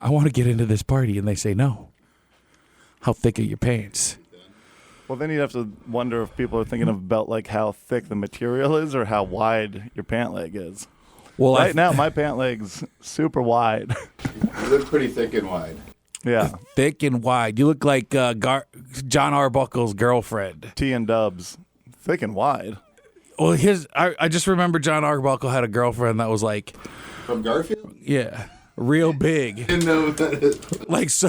I want to get into this party. And they say, no. How thick are your pants? Well, then you'd have to wonder if people are thinking about like how thick the material is or how wide your pant leg is. Well, right now, my pant leg's super wide. You look pretty thick and wide. Yeah. Thick and wide. You look like John Arbuckle's girlfriend. T and Dubs. Thick and wide. Well, I just remember John Arbuckle had a girlfriend that was like... From Garfield? Yeah. Real big. I didn't know what that is. Like, so...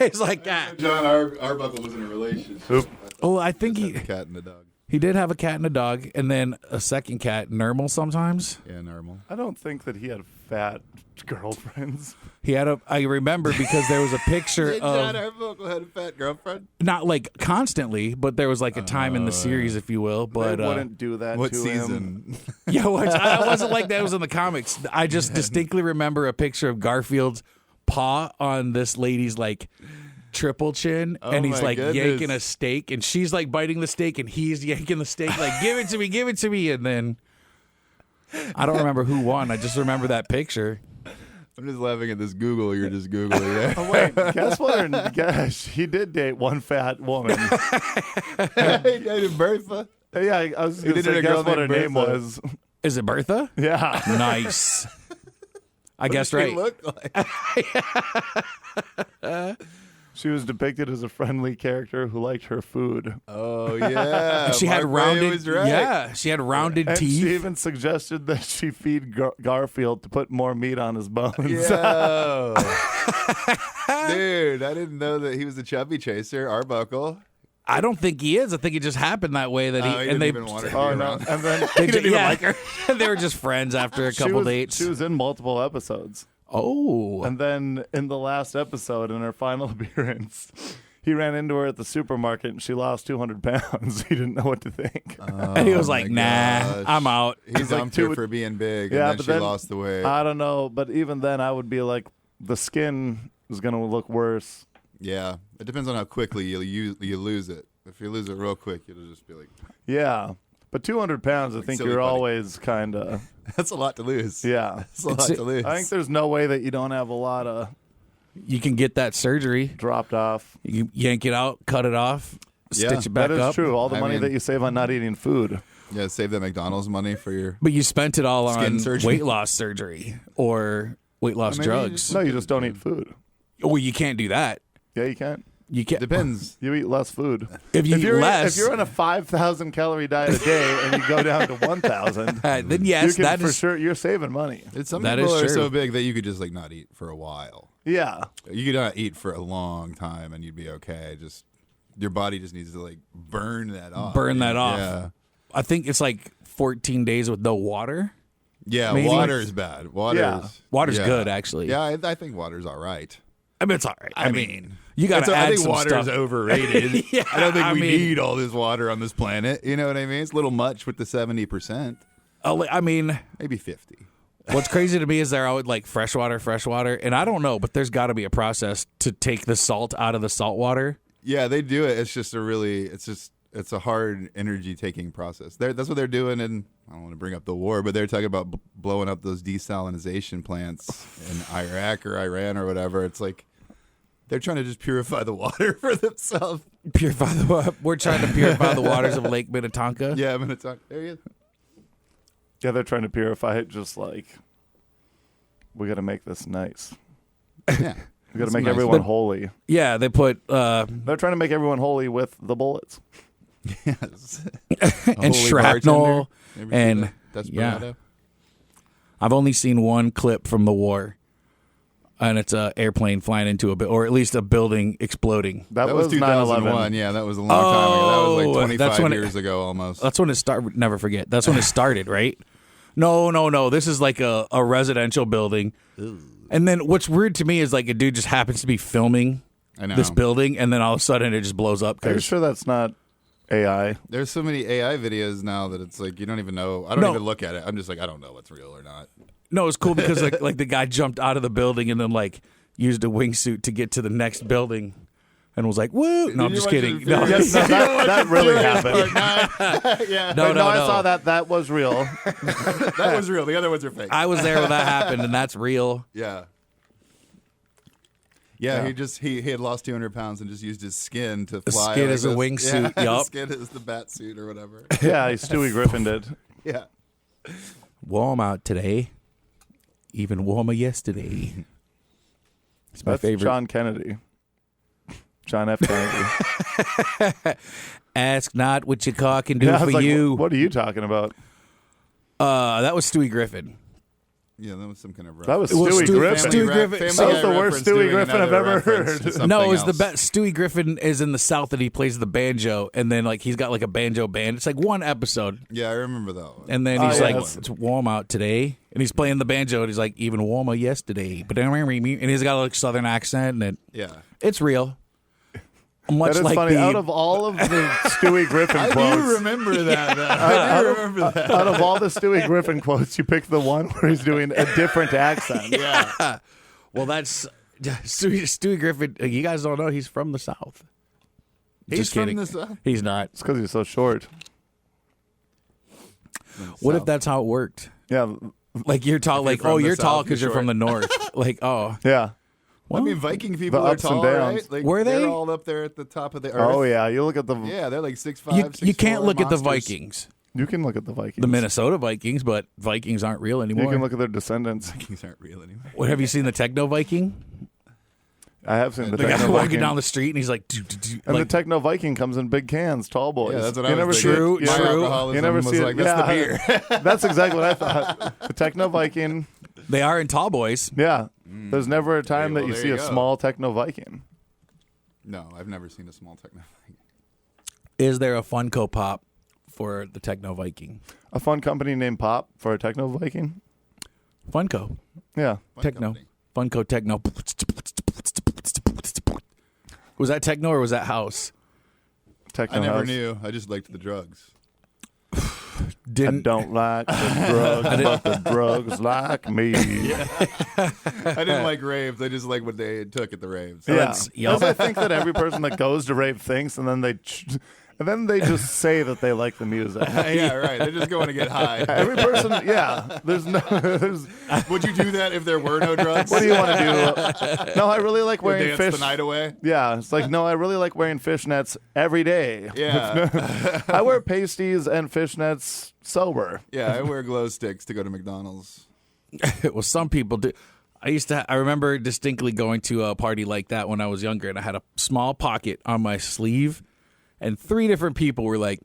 it's like that. John Arbuckle was in a relationship. Oh, I think A cat and a dog. he did have a cat and a dog, and then a second cat, Normal sometimes. Yeah, normal. I don't think that he had fat girlfriends. He had I remember because there was a picture John of... Arbuckle had a fat girlfriend? Not like constantly, but there was like a time in the series, if you will. But They wouldn't do that What to season? him. yeah, I wasn't like that. It was in the comics. I just distinctly remember a picture of Garfield's paw on this lady's like triple chin, and he's my like goodness. yanking a steak, and she's like biting the steak, and he's yanking the steak, like give it to me, and then I don't remember who won. I just remember that picture. I'm just laughing at this Google you're just Googling there. Oh, wait, guess what? Gosh, he did date one fat woman. He dated Bertha. Yeah, I was He going to dated say, a girl guess what her named name Bertha. was. Is it Bertha? Yeah. Nice. I guess What does right. she look like? She was depicted as a friendly character who liked her food. Oh, yeah. She had Mark Ray rounded, was right. yeah. She had rounded And teeth. she even suggested that she feed Garfield to put more meat on his bones. Yo. Dude, I didn't know that he was a chubby chaser, Arbuckle. I don't think he is. I think it just happened that way that Oh, he he and didn't they. even want her to Oh, be no. around. And then They he didn't even yeah. like her. They were just friends after a couple dates. She was in multiple episodes. Oh, And then in the last episode, in her final appearance, he ran into her at the supermarket and she lost 200 pounds. He didn't know what to think. and he was like, my "Nah, gosh. I'm out." He It's like dumped her two- for being big, Yeah, and but then she then- lost the weight. I don't know, but even then I would be like, the skin is going to look worse. Yeah, it depends on how quickly you lose it. If you lose it real quick, it'll just be like, Yeah. But 200 pounds, I Like think silly you're putty. always kind of, that's a lot to lose. yeah. That's a lot to lose. I think there's no way that you don't have a lot of You can get that surgery. dropped off. You yank it out, cut it off, Yeah, stitch it back That is up. true. All the I money mean- that you save on not eating food. Yeah, save that McDonald's money for your... But you spent it all Skin on surgery. weight loss surgery or weight loss Maybe you drugs. just- No, you just don't eat food. Well, you can't do that. Yeah, you can't. You can't. Depends. You eat less food. If you eat you're, less, if you're on a 5,000 calorie diet a day and you go down to 1,000, then yes, you can that for is sure you're saving money. Some That people is are true. so big that you could just like not eat for a while. Yeah. You could not eat for a long time and you'd be okay. Just your body just needs to like burn that off. burn that off. Yeah. I think it's like 14 days with no water. Yeah, Maybe. water is bad. Water's good, actually. Yeah, I think water's all right. I mean, it's all right. I mean, you That's got to I add think some water stuff. is overrated. Yeah, I don't think I we mean- need all this water on this planet. You know what I mean? It's a little much with the 70%. I mean, Maybe 50. what's crazy to me is they're always like fresh water, and I don't know, but there's got to be a process to take the salt out of the salt water. Yeah, they do it. It's just it's a hard energy taking process. That's what they're doing. And I don't want to bring up the war, but they're talking about blowing up those desalinization plants in Iraq or Iran or whatever. It's like they're trying to just purify the water for themselves. We're trying to purify the waters of Lake Minnetonka. Yeah, I'm gonna talk. There he is. Yeah, they're trying to purify it just like, we got to make this nice. Yeah, We got to It's make nice. everyone But- holy. Yeah, they put They're trying to make everyone holy with the bullets. yes. and Holy shrapnel, bartender. Ever see and that? That's yeah. Bernardo? I've only seen one clip from the war, and it's a airplane flying into or at least a building exploding. That, That was 9/11. 2001. Yeah, that was a long time ago. That was Oh, like that's 25 when it- years ago almost. That's when it started. Never forget. That's when it started, right? No. This is like a residential building. And then what's weird to me is like a dude just happens to be filming I know. this building, and then all of a sudden it just blows up. Are you 'cause- sure that's not AI? There's so many AI videos now that it's like you don't even know. I don't No. even look at it. I'm just like I don't know what's real or not. No, it's cool because like the guy jumped out of the building and then like used a wingsuit to get to the next building, and was like, "Woo!" No, I'm you just watch kidding. the No, video? Yes, no, that really happened. Yeah, no, No, I no. saw that. That was real. that was real. The other ones are fake. I was there when that happened, and that's real. Yeah. Yeah, he had lost 200 pounds and just used his skin to fly. Skin like as a this. wingsuit. Yeah, Yup. his skin is the bat suit or whatever. Yeah, Stewie Griffin did. Yeah. Warm out today. Even warmer yesterday. It's my That's favorite. John Kennedy. John F. Kennedy. Ask not what your car can do Yeah, I for was like, you. What are you talking about? That was Stewie Griffin. Yeah, that was some kind of rough. That was It was Stewie Griffin. Stewie Griffin. That was the worst Stewie Griffin I've ever heard. No, it was the best. Stewie Griffin is in the South and he plays the banjo, and then like he's got like a banjo band. It's like one episode, Yeah, I remember that one. and then he's yeah, like, that's- "It's warm out today," and he's playing the banjo, and he's like, "Even warmer yesterday." But and he's got a like Southern accent, and Yeah. it's real. Much That is like funny. the Out of all of the Stewie Griffin I quotes, do remember that. I do remember that. out of all the Stewie Griffin quotes, you picked the one where he's doing a different accent. Yeah. well, that's Stewie Griffin. You guys don't know he's from the South. He's Just from kidding. the South? He's not. It's because he's so short. What if South. that's how it worked? Yeah, Like you're tall, like from oh, the you're tall South, because you're you're from the North. Like oh, yeah. I mean, Viking people the are ups and tall, downs. right? Like, Were they? They're all up there at the top of the earth. Oh yeah, you look at the. Yeah, they're like 6'5", you can't 6'4" look at the monsters. Vikings, You can look at the Vikings. the Minnesota Vikings, but Vikings aren't real You anymore. can look at their descendants. Vikings aren't real anymore. What have you seen the Techno Viking? I have seen the The guy Techno walking Viking. down the street and he's like, "Doo, doo, doo," And like the Techno Viking comes in big cans, tall boys. Yeah, that's what you I never was see True, it. My true. alcoholism You never was see like, it. that's Yeah. the beer. That's exactly what I thought. The Techno Viking. they are in tall boys. Yeah. There's never a time Well, that you there see you a go. small Techno Viking. No, I've never seen a small techno. Is there a Funko Pop for the Techno Viking? A fun company named Pop for a Techno Viking. Funko, Yeah. Fun Techno, company. Funko Techno. Was that techno or was that house? Techno I never House. knew. I just liked the drugs. I Didn't don't like the drugs, but the drugs like me. I didn't like raves. I just like what they took at the raves. Yeah. That's- yup. I think that every person that goes to rave thinks, and then they just say that they like the music. Yeah, right. They're just going to get high. Every person, yeah. There's. Would you do that if there were no drugs? What do you want to do? No, I really like Would wearing dance fish. the night away? Yeah, it's like no, I really like wearing fishnets every day. Yeah. I wear pasties and fishnets sober. Yeah, I wear glow sticks to go to McDonald's. well, some people do. I remember distinctly going to a party like that when I was younger, and I had a small pocket on my sleeve, and 3 different people were like,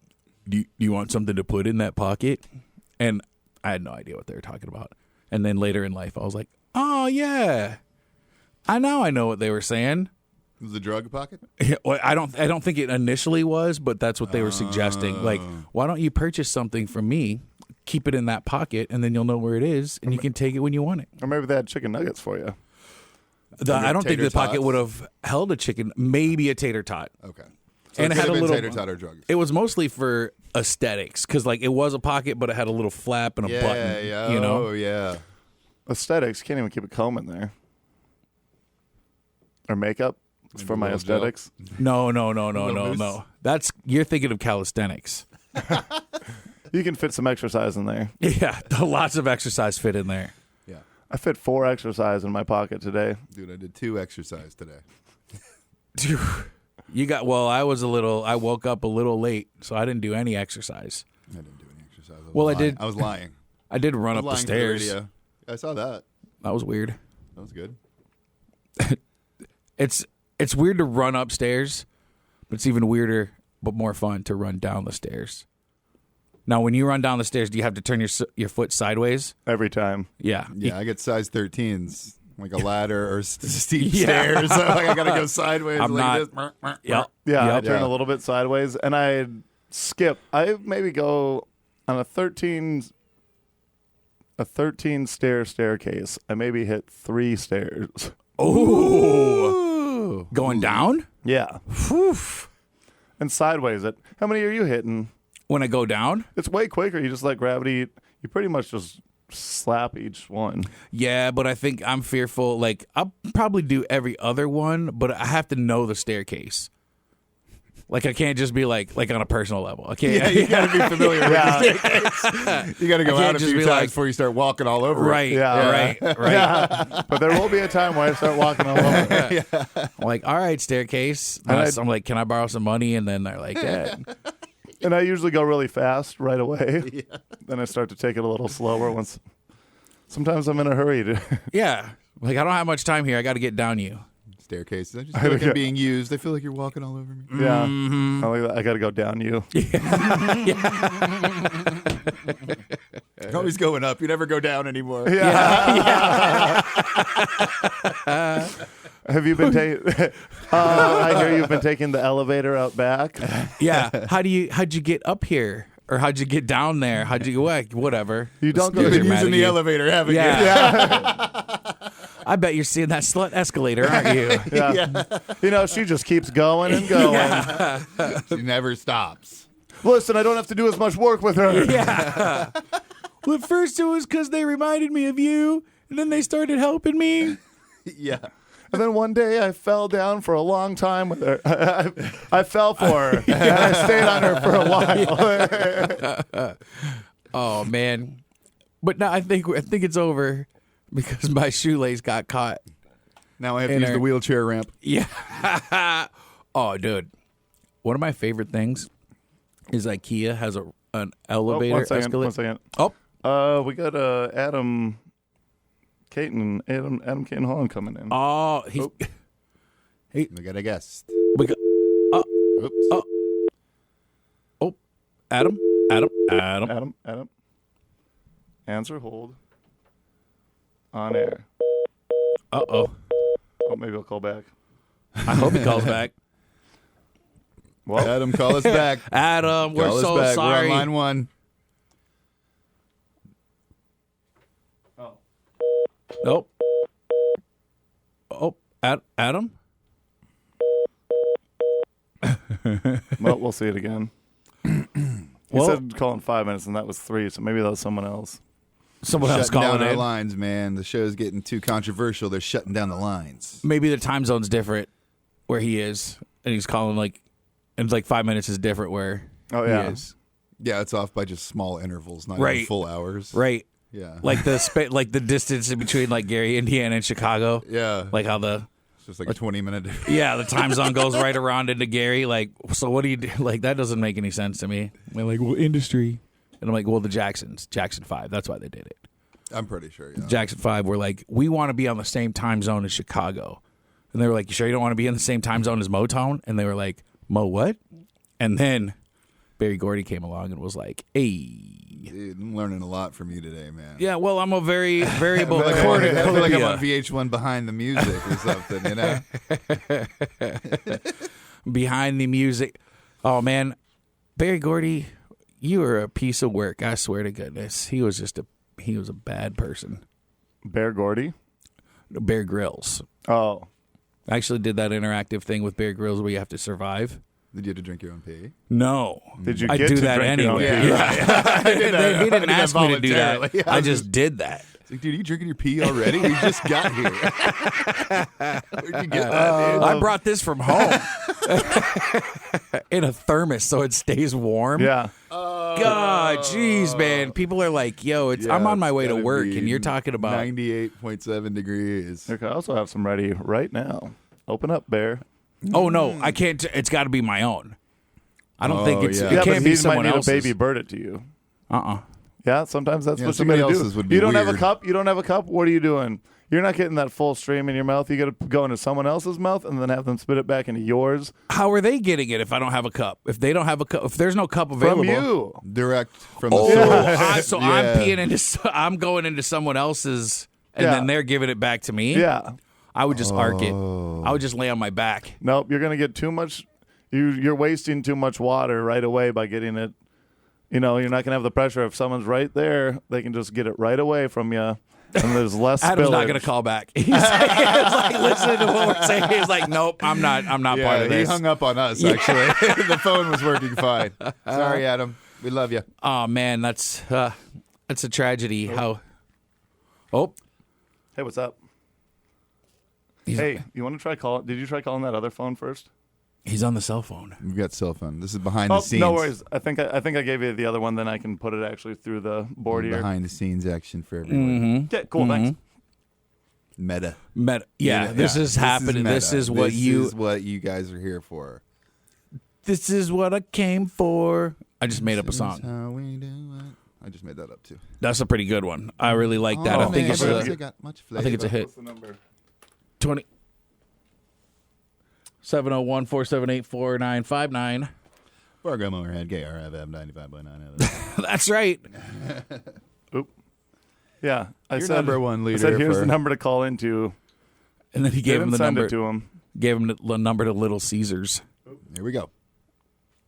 do you want something to put in that pocket? And I had no idea what they were talking about. And then later in life, I was like, oh, yeah. I know what they were saying. The drug pocket? Yeah, well, I don't think it initially was, but that's what they were suggesting. Like, why don't you purchase something from me, keep it in that pocket, and then you'll know where it is, and you can take it when you want it. Or maybe they had chicken nuggets for you. I don't think Tater the pocket tots? would have held a chicken, maybe a tater tot. Okay. So And it it had could a have been little- tater tot or drugs. It was mostly for aesthetics, because like it was a pocket, but it had a little flap and a Yeah, button. yeah. You know, Oh, yeah. Aesthetics, can't even keep a comb in there. Or makeup. It's for Maybe my a little gel. aesthetics. no. Little mousse. That's you're thinking of calisthenics. You can fit some exercise in there. Yeah, lots of exercise fit in there. Yeah. I fit 4 exercise in my pocket today. Dude, I did 2 exercise today. Dude, you got I woke up a little late, so I didn't do any exercise. I didn't do any exercise. I was Well, I lying. did- I was lying. I did run I up was the lying to stairs. radio. I saw that. That was weird. That was good. It's weird to run upstairs, but it's even weirder but more fun to run down the stairs. Now, when you run down the stairs, do you have to turn your foot sideways? Every time. Yeah. Yeah, I get size 13s, like a ladder or steep Yeah. stairs. Like I gotta go sideways. I'm like not- this. Yep. Yeah, I Yep. turn Yeah. a little bit sideways, and I skip. I maybe go on a 13 staircase. I maybe hit 3 stairs. Ooh. Going down? Yeah, Whew. and sideways. How many are you hitting? When I go down? It's way quicker. You just let gravity. You pretty much just slap each one. Yeah, but I think I'm fearful. Like, I'll probably do every other one, but I have to know the staircase. Like I can't just be like on a personal level. I can't. Yeah, you got to be familiar with the staircase. You got to go I can't out a just few be times like- before you start walking all over Right. it. Right. Yeah. But there will be a time where I start walking all over. I'm like, all right, staircase. And I'm like, can I borrow some money? And then they're like, yeah. And I usually go really fast right away. Then I start to take it a little slower once. Sometimes I'm in a hurry to. Yeah. Like, I don't have much time here. I got to get down you. Staircases. I just feel like I'm being used. I feel like you're walking all over me. Yeah. Mm-hmm. I got to go down you. You're always going up. You never go down anymore. Have you been taking? I hear you've been taking the elevator out back. Yeah. How'd you get up here? Or how'd you get down there? How'd you whatever? You don't go You've to been using the elevator, haven't you? I bet you're seeing that slut escalator, aren't you? Yeah. You know, she just keeps going and going. She never stops. Listen, I don't have to do as much work with her. Yeah. Well, at first it was because they reminded me of you, and then they started helping me. Yeah. And then one day I fell down for a long time with her. I fell for her, and I stayed on her for a while. Oh man, but now I think it's over because my shoelace got caught. Now I have to use the wheelchair ramp. Yeah. Oh, dude, one of my favorite things is IKEA has an elevator escalator. 1 second. Oh, We got Adam Cayton Holland coming in. oh, We got a guest. we got. Oops. Adam. Adam. Answer, hold. On air. Oh, Oh, maybe I'll call back. I hope he calls back. Well, Adam, call us back. Adam, we're Call us so back. sorry. We're on line 1. Nope. Oh, Adam? well, we'll see it again. He Well, said call in 5 minutes, and that was 3, so maybe that was someone else. someone else Shutting down calling our in. lines, man. The show's getting too controversial. They're shutting down the lines. Maybe the time zone's different where he is, and he's calling and 5 minutes is different where Oh, he yeah. is. Yeah, it's off by just small intervals, not Right. even full hours. Right. Yeah. Like the distance in between Gary, Indiana and Chicago. Yeah. Like how the It's just like a 20-minute. the time zone goes right around into Gary. Like, so what do you do? Like, that doesn't make any sense to me. They're like, well, industry. And I'm like, well, the Jackson 5. That's why they did it. I'm pretty sure, yeah. Jackson 5 were like, we want to be on the same time zone as Chicago. And they were like, you sure you don't want to be in the same time zone as Motown? And they were like, Mo what? And then Barry Gordy came along and was like, hey. Dude, I'm learning a lot from you today, man. Yeah, well, I'm a very variable I feel like I'm cornucopia. on VH1 Behind the Music or something, you know? Behind the music. Oh, man. Barry Gordy, you were a piece of work. I swear to goodness. He was a bad person. Bear Gordy? Bear Grylls. Oh. I actually did that interactive thing with Bear Grylls where you have to survive. Did you have to drink your own pee? No. Did you I get do to that drink your own anyway. pee? Yeah. He didn't ask me to do that. voluntarily. I just did that. It's like, dude, are you drinking your pee already? We just got here. Where'd you get that, dude? I brought this from home in a thermos so it stays warm. Yeah. God, jeez, man. People are like, yo, I'm on my way to Gotta work, be and you're talking about 98.7 degrees. Okay, I also have some ready right now. Open up, Bear. Oh no, I can't. It's got to be my own. I don't think it's. yeah. It Yeah, can't but be he someone might need else's. a baby bird it to you. Uh-uh. Yeah, sometimes that's Yeah, what you somebody gotta else's do. would be You don't have a weird. cup. You don't have a cup. What are you doing? You're not getting that full stream in your mouth. You got to go into someone else's mouth and then have them spit it back into yours How are they getting it if I don't have a cup? If they don't have a cup, if there's no cup available, from you. Direct from the Oh, source. so Yeah. I'm peeing into. I'm going into someone else's, and Yeah. then they're giving it back to me. Yeah. I would just arc it. I would just lay on my back. Nope. You're gonna get too much. You're wasting too much water right away by getting it. You know, you're not gonna have the pressure. If someone's right there, they can just get it right away from you, and there's less. Adam's not spillage. going to call back. He's like, listen to what we're saying. He's like, nope, I'm not Yeah, part of he this. hung up on us, actually. The phone was working fine. Sorry, Adam. We love you. Oh man, that's a tragedy. How? Oh, Hey, what's up? Hey, you want to try call? Did you try calling that other phone first? He's on the cell phone. We've got cell phone. This is behind the scenes. No worries. I think I gave you the other one. Then I can put it actually through the board here. Behind the scenes action for everyone. Okay, cool. Thanks. Meta. Yeah, this is happening. This is what you guys are here for. This is what I came for. I just made up a song. How we do it. I just made that up too. That's a pretty good one. I really like that. I think it's a hit. What's the number? 20. 701-478-4959. Fargo Motorhead, KRFM 95.9. That's right. Oop. Yeah, Your number one leader. I said, here's the number to call into. And then he gave him the send number. it to him. Gave him the number to Little Caesars. Here we go.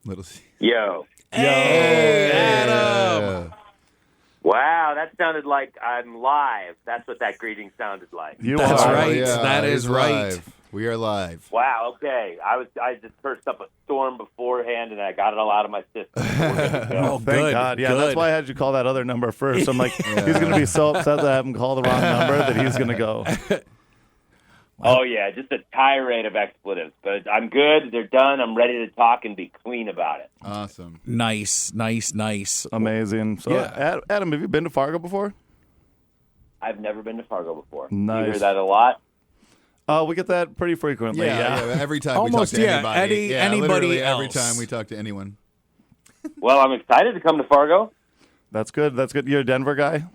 Little C. Yo. Hey, Adam. Wow, that sounded like I'm live. That's what that greeting sounded like. That's are. right. Yeah, That is he's right. live. We are live. Wow, okay. I just cursed up a storm beforehand, and I got it all out of my system. We're good to go. Oh, Thank good. God. Yeah, good. that's why I had you call that other number first. I'm like, he's going to be so upset that I haven't called the wrong number that he's going to go. Oh, yeah, just a tirade of expletives. But I'm good. They're done. I'm ready to talk and be clean about it. Awesome. Nice. Amazing. So, Yeah. Adam, have you been to Fargo before? I've never been to Fargo before. Nice. You hear that a lot? We get that pretty frequently. Yeah. Every time Almost, we talk to yeah. anybody. Anybody literally else. every time we talk to anyone. Well, I'm excited to come to Fargo. That's good. You're a Denver guy?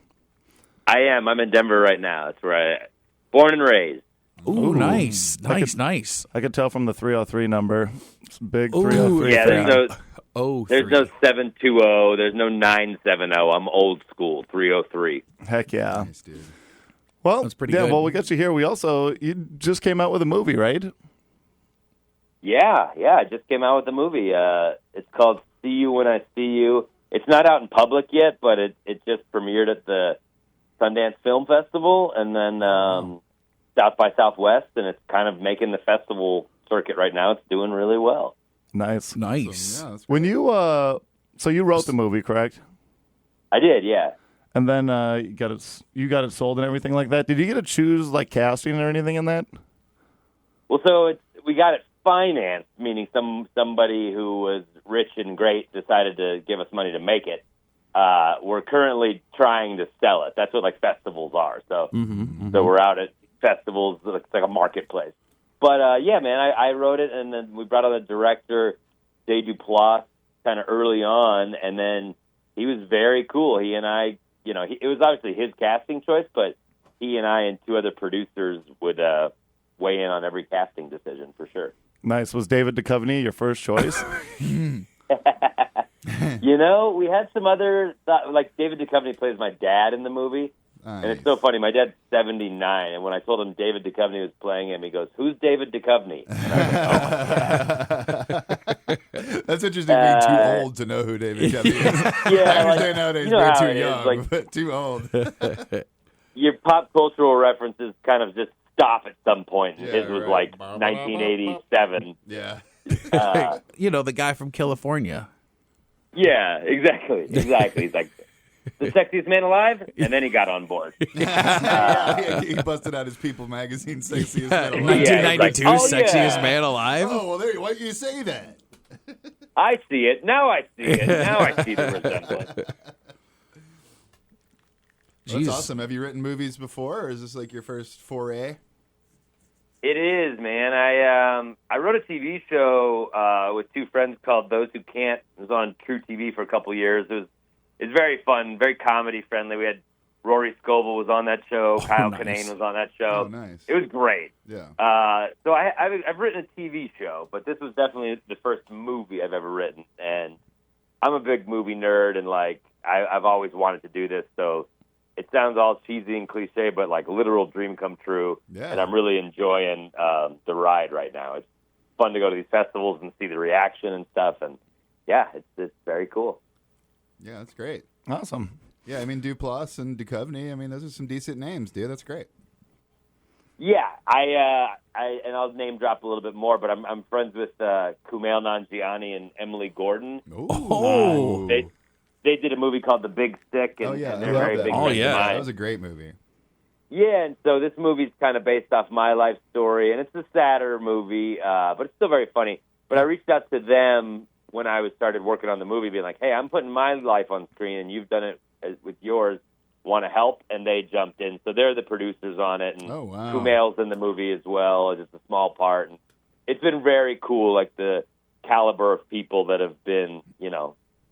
I am. I'm in Denver right now. That's where I born and raised. Ooh, nice. I could tell from the 303 number. It's big Ooh, 303. Yeah, there's no There's no 720. There's no 970. I'm old school. 303. Heck yeah. Nice, dude. Well, That's pretty yeah, good. well, we got you here. You just came out with a movie, right? Yeah. I just came out with a movie. It's called See You When I See You. It's not out in public yet, but it just premiered at the Sundance Film Festival and then South by Southwest, and it's kind of making the festival circuit right now. It's doing really well. Nice. So, yeah, that's great. When you so you wrote the movie, correct? I did, yeah. And then you got it sold and everything like that. Did you get to choose like casting or anything in that? Well, so we got it financed, meaning somebody who was rich and great decided to give us money to make it. We're currently trying to sell it. That's what like festivals are. So so we're out at festivals. It's like a marketplace. But yeah, man, I wrote it, and then we brought on the director, David Duchovny, kind of early on, and then he was very cool. He and I, it was obviously his casting choice, but he and I and two other producers would weigh in on every casting decision for sure. Nice. Was David Duchovny your first choice? We had some other, like David Duchovny plays my dad in the movie. Nice. And it's so funny. My dad's 79, and when I told him David Duchovny was playing him, he goes, "Who's David Duchovny?" And I was like, "Oh." That's interesting being too old to know who David Duchovny is. Yeah, I understand nowadays how we're it too is, young, but too old. Your pop cultural references kind of just stop at some point. Yeah, His was right. like 1987. Yeah. the guy from California. Yeah, exactly. He's like, the sexiest man alive? And then he got on board. He busted out his People magazine sexiest man alive. 1992 Yeah, he's like, sexiest man alive. Oh, well, why do you say that? I see it. Now I see it. Now I see the resemblance. That's Jeez. awesome. Have you written movies before, or is this like your first foray? It is, man. I wrote a TV show with two friends called Those Who Can't. It was on True TV for a couple years. It's very fun, very comedy friendly. We had Rory Scovel was on that show. Kyle nice. Kinane was on that show. Oh, nice. It was great. Yeah. So I've written a TV show, but this was definitely the first movie I've ever written. And I'm a big movie nerd, and like I've always wanted to do this. So it sounds all cheesy and cliche, but like literal dream come true. Yeah. And I'm really enjoying the ride right now. It's fun to go to these festivals and see the reaction and stuff. And yeah, it's very cool. Yeah, that's great. Awesome. Yeah, I mean, Duplass and Duchovny, I mean, those are some decent names, dude. That's great. Yeah, and I'll name drop a little bit more, but I'm friends with Kumail Nanjiani and Emily Gordon. Oh. They did a movie called The Big Stick, and, Oh, yeah, and I they're love very that. big Oh, friends yeah. of mine. That was a great movie. Yeah, and so this movie's kind of based off my life story, and it's a sadder movie, but it's still very funny. But I reached out to them when I started working on the movie, being like, hey, I'm putting my life on screen, and you've done it with yours. Want to help? And they jumped in. So they're the producers on it. And Kumail's in the movie as well, just a small part. And it's been very cool, like the caliber of people that have been,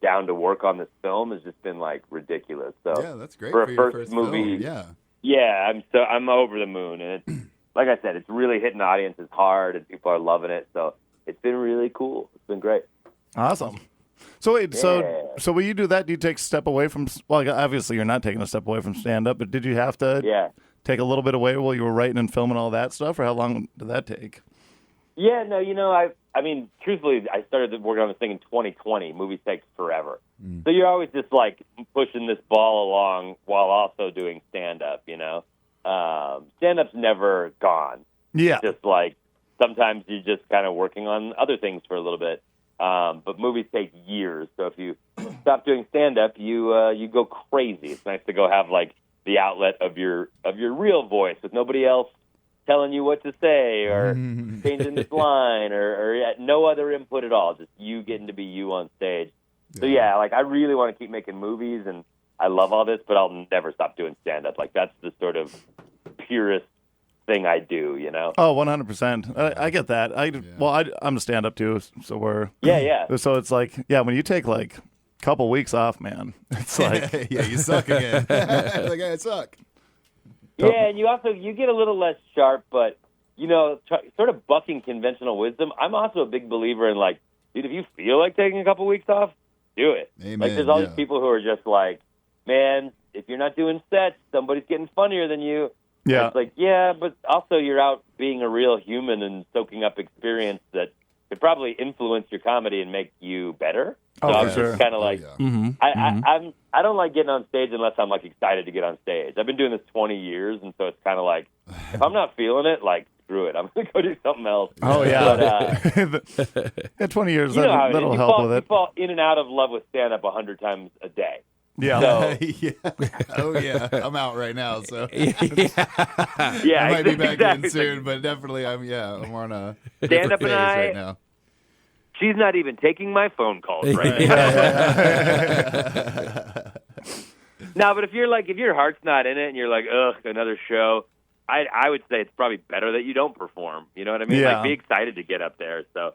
down to work on this film has just been like ridiculous. So yeah, that's great for for a your first movie. Film. Yeah, I'm over the moon, and it's, like I said, it's really hitting audiences hard, and people are loving it. So it's been really cool. It's been great. Awesome. So wait, so when you do that, do you take a step away from? Well, obviously you're not taking a step away from stand-up, but did you have to take a little bit away while you were writing and filming all that stuff, or how long did that take? Yeah, no, I mean, truthfully, I started working on this thing in 2020. Movies take forever. So you're always just, like, pushing this ball along while also doing stand-up, Stand-up's never gone. Yeah. Just, like, sometimes you're just kind of working on other things for a little bit. But movies take years. So if you stop doing stand-up, you go crazy. It's nice to go have, like, the outlet of your real voice with nobody else telling you what to say or changing this line or no other input at all. Just you getting to be you on stage. So, like, I really want to keep making movies, and I love all this, but I'll never stop doing stand-up. Like, that's the sort of purest thing I do, Oh, 100%. I get that. I'm a stand-up, too, so we're... Yeah. So it's like, when you take, like, a couple weeks off, man, it's like... you suck again. Like, I suck. Yeah, and you get a little less sharp, but, sort of bucking conventional wisdom. I'm also a big believer in, like, dude, if you feel like taking a couple weeks off, do it. Amen. Like, there's all these people who are just like, man, if you're not doing sets, somebody's getting funnier than you. Yeah. And it's like, yeah, but also you're out being a real human and soaking up experience that could probably influence your comedy and make you better. So I'm just kind of like, I don't like getting on stage unless I'm like excited to get on stage. I've been doing this 20 years, and so it's kind of like, if I'm not feeling it, like, screw it. I'm going to go do something else. Oh, yeah. But, 20 years, that'll help with it. You fall in and out of love with stand-up 100 times a day. Yeah. So, Oh, yeah. I'm out right now, so. I might be back in soon, but definitely I'm on a stand-up phase and I, right now. She's not even taking my phone calls right now. No, but if your heart's not in it and you're like, ugh, another show, I would say it's probably better that you don't perform. You know what I mean? Yeah. Like, be excited to get up there. So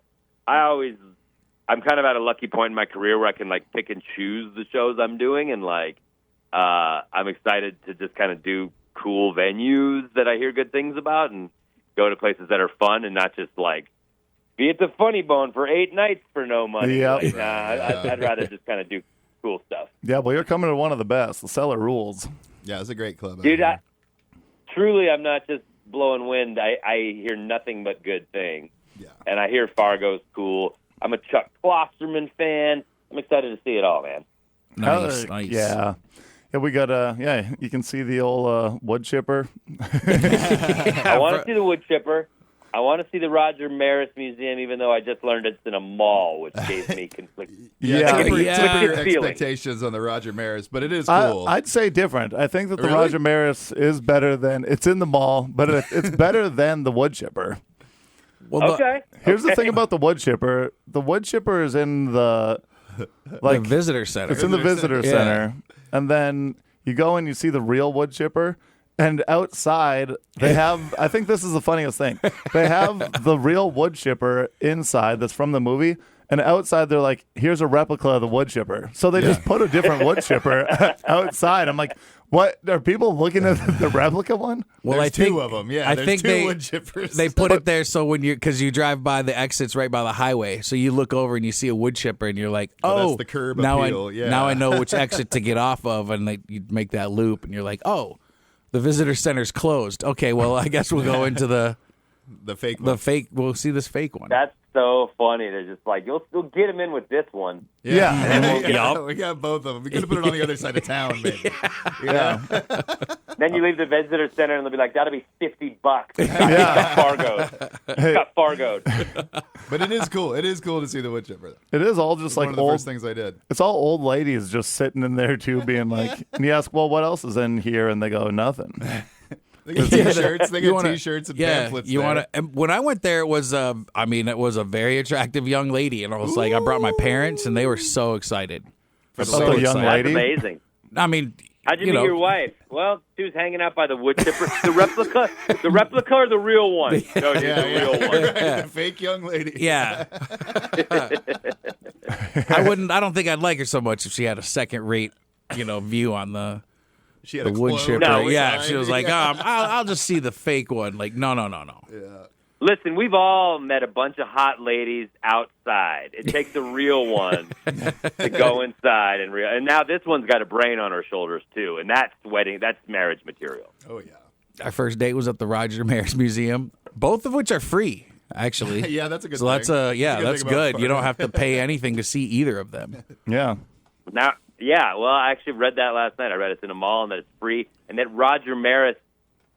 I'm kind of at a lucky point in my career where I can, like, pick and choose the shows I'm doing, and, like, I'm excited to just kind of do cool venues that I hear good things about and go to places that are fun and not just, like, be at the Funny Bone for 8 nights for no money. Yep. Like, I'd rather just kind of do cool stuff. Yeah, well, you're coming to one of the best. The Cellar rules. Yeah, it's a great club. Dude, truly, I'm not just blowing wind. I hear nothing but good things. Yeah. And I hear Fargo's cool. I'm a Chuck Klosterman fan. I'm excited to see it all, man. Nice. Yeah. Yeah, we got you can see the old Woodchipper. I want to see the Woodchipper. I want to see the Roger Maris Museum, even though I just learned it's in a mall, which gave me conflicting. Temper your feeling. expectations on the Roger Maris, but it is cool. I'd say different. I think that the Really? Roger Maris is better than it's in the mall, but it's better than the Woodchipper. Well, Okay. Here's the thing about the Woodchipper. The Woodchipper is in the the visitor center. It's in the visitor Yeah. center, and then you go and you see the real Woodchipper. And outside, they have, I think this is the funniest thing. They have the real Woodchipper inside that's from the movie. And outside, they're like, here's a replica of the Woodchipper. So they just put a different Woodchipper outside. I'm like, what? Are people looking at the replica one? Well, there's two of them. Yeah, I there's think two Woodchippers. they put it there so because you drive by the exits right by the highway, so you look over and you see a Woodchipper and you're like, Oh, oh, that's the curb now appeal, yeah. now I know which exit to get off of, and you make that loop, and you're like, oh. The visitor center's closed. Okay, well, I guess we'll go into the fake one. We'll see this fake one. That's so funny. They're just like, you'll get him in with this one. Yeah. We got both of them. We could have put it on the other side of town, maybe. Yeah. Then you leave the visitor center and they'll be like, that'll be $50. Got Fargoed. Got Fargoed. But it is cool. It is cool to see the Woodchipper. It is all just One like of the old first things I did. It's all old ladies just sitting in there too, being like, and you ask, well, what else is in here? And they go, nothing. They got T-shirts. They You got wanna- T-shirts and Yeah, pamphlets. you there. want to? And when I went there, it was it was a very attractive young lady, and I was like, I brought my parents, and they were so excited. So excited. young That's lady. amazing. I mean, How'd you meet know, your wife? Well, she was hanging out by the Woodchipper. The replica or the real one? No, she's the real one. Right, the fake young lady. Yeah. I don't think I'd like her so much if she had a second rate, view on the She had the a wood quote. chipper. No, Yeah, Right? she was like, I'll just see the fake one. Like, no. Yeah. Listen, we've all met a bunch of hot ladies outside. It takes a real one to go inside and now this one's got a brain on her shoulders too, and that's marriage material. Oh yeah. Our first date was at the Roger Maris Museum, both of which are free, actually. Yeah, that's a good So thing. that's That's a good thing good. about You don't Fargo. have to pay anything to see either of them. Yeah. Now, yeah, well, I actually read that last night. I read it's in a mall and that it's free, and that Roger Maris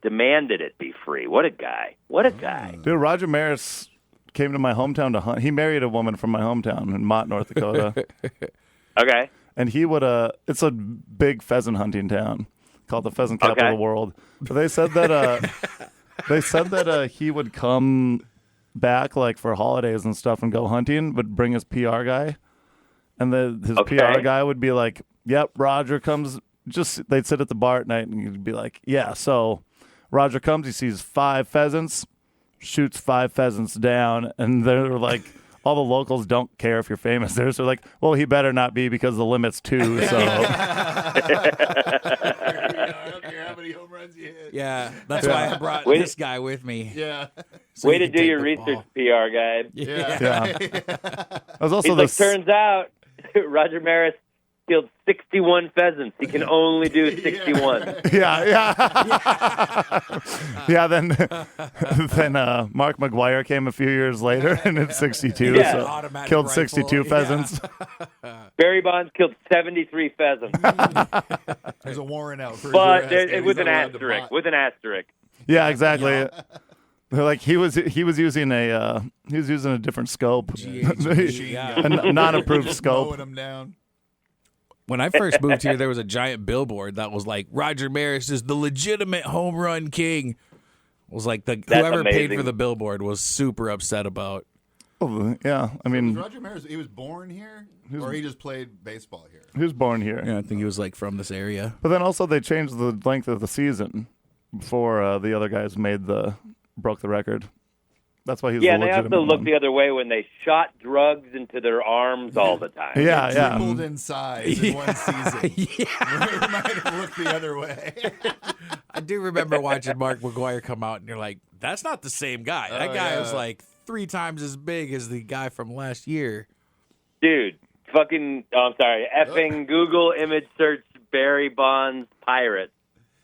demanded it be free. What a guy. What a guy. Dude, Roger Maris came to my hometown to hunt. He married a woman from my hometown in Mott, North Dakota. Okay. And he would it's a big pheasant hunting town called the pheasant capital of the world. But they said that he would come back like for holidays and stuff and go hunting, but bring his PR guy. And his PR guy would be like, "Yep, Roger comes." They'd sit at the bar at night and he'd be like, "Yeah, so Roger comes, he sees 5 pheasants, shoots 5 pheasants down," and they're like, all the locals don't care if you're famous. They're like, well, he better not be because the limit's 2. So I don't care how many home runs you hit. Yeah, that's why I brought this guy with me. Yeah. So Way he to could do take your the research, ball. PR guy. yeah. There's also He's like, this. turns out Roger Maris killed 61 pheasants. He can only do 61. Yeah. Then Mark McGuire came a few years later, and it's 62. Yeah. So Automatic killed rifle. 62 Yeah. pheasants. Barry Bonds killed 73 pheasants. There's a warrant out for his But arrest, there, and with he's an not allowed to asterisk. buy. With an asterisk. Yeah, exactly. They're like he was using a different scope, Yeah. a non-approved Just scope. mowing him down. When I first moved here, there was a giant billboard that was like, Roger Maris is the legitimate home run king. It was like whoever paid amazing. for the billboard was super upset about. Oh, yeah, I Was mean, Roger Maris, he was born here? Or he just played baseball here? he was born here. I think he was like from this area. But then also they changed the length of the season before the other guys broke the record. That's why he's Yeah, the and they legitimate also looked one. the other way when they shot drugs into their arms all the time. Yeah. Tripled in size in one season. It might have looked the other way. I do remember watching Mark McGuire come out, and you're like, that's not the same guy. That guy was like 3 times as big as the guy from last year. Dude, effing Google image search Barry Bonds Pirates,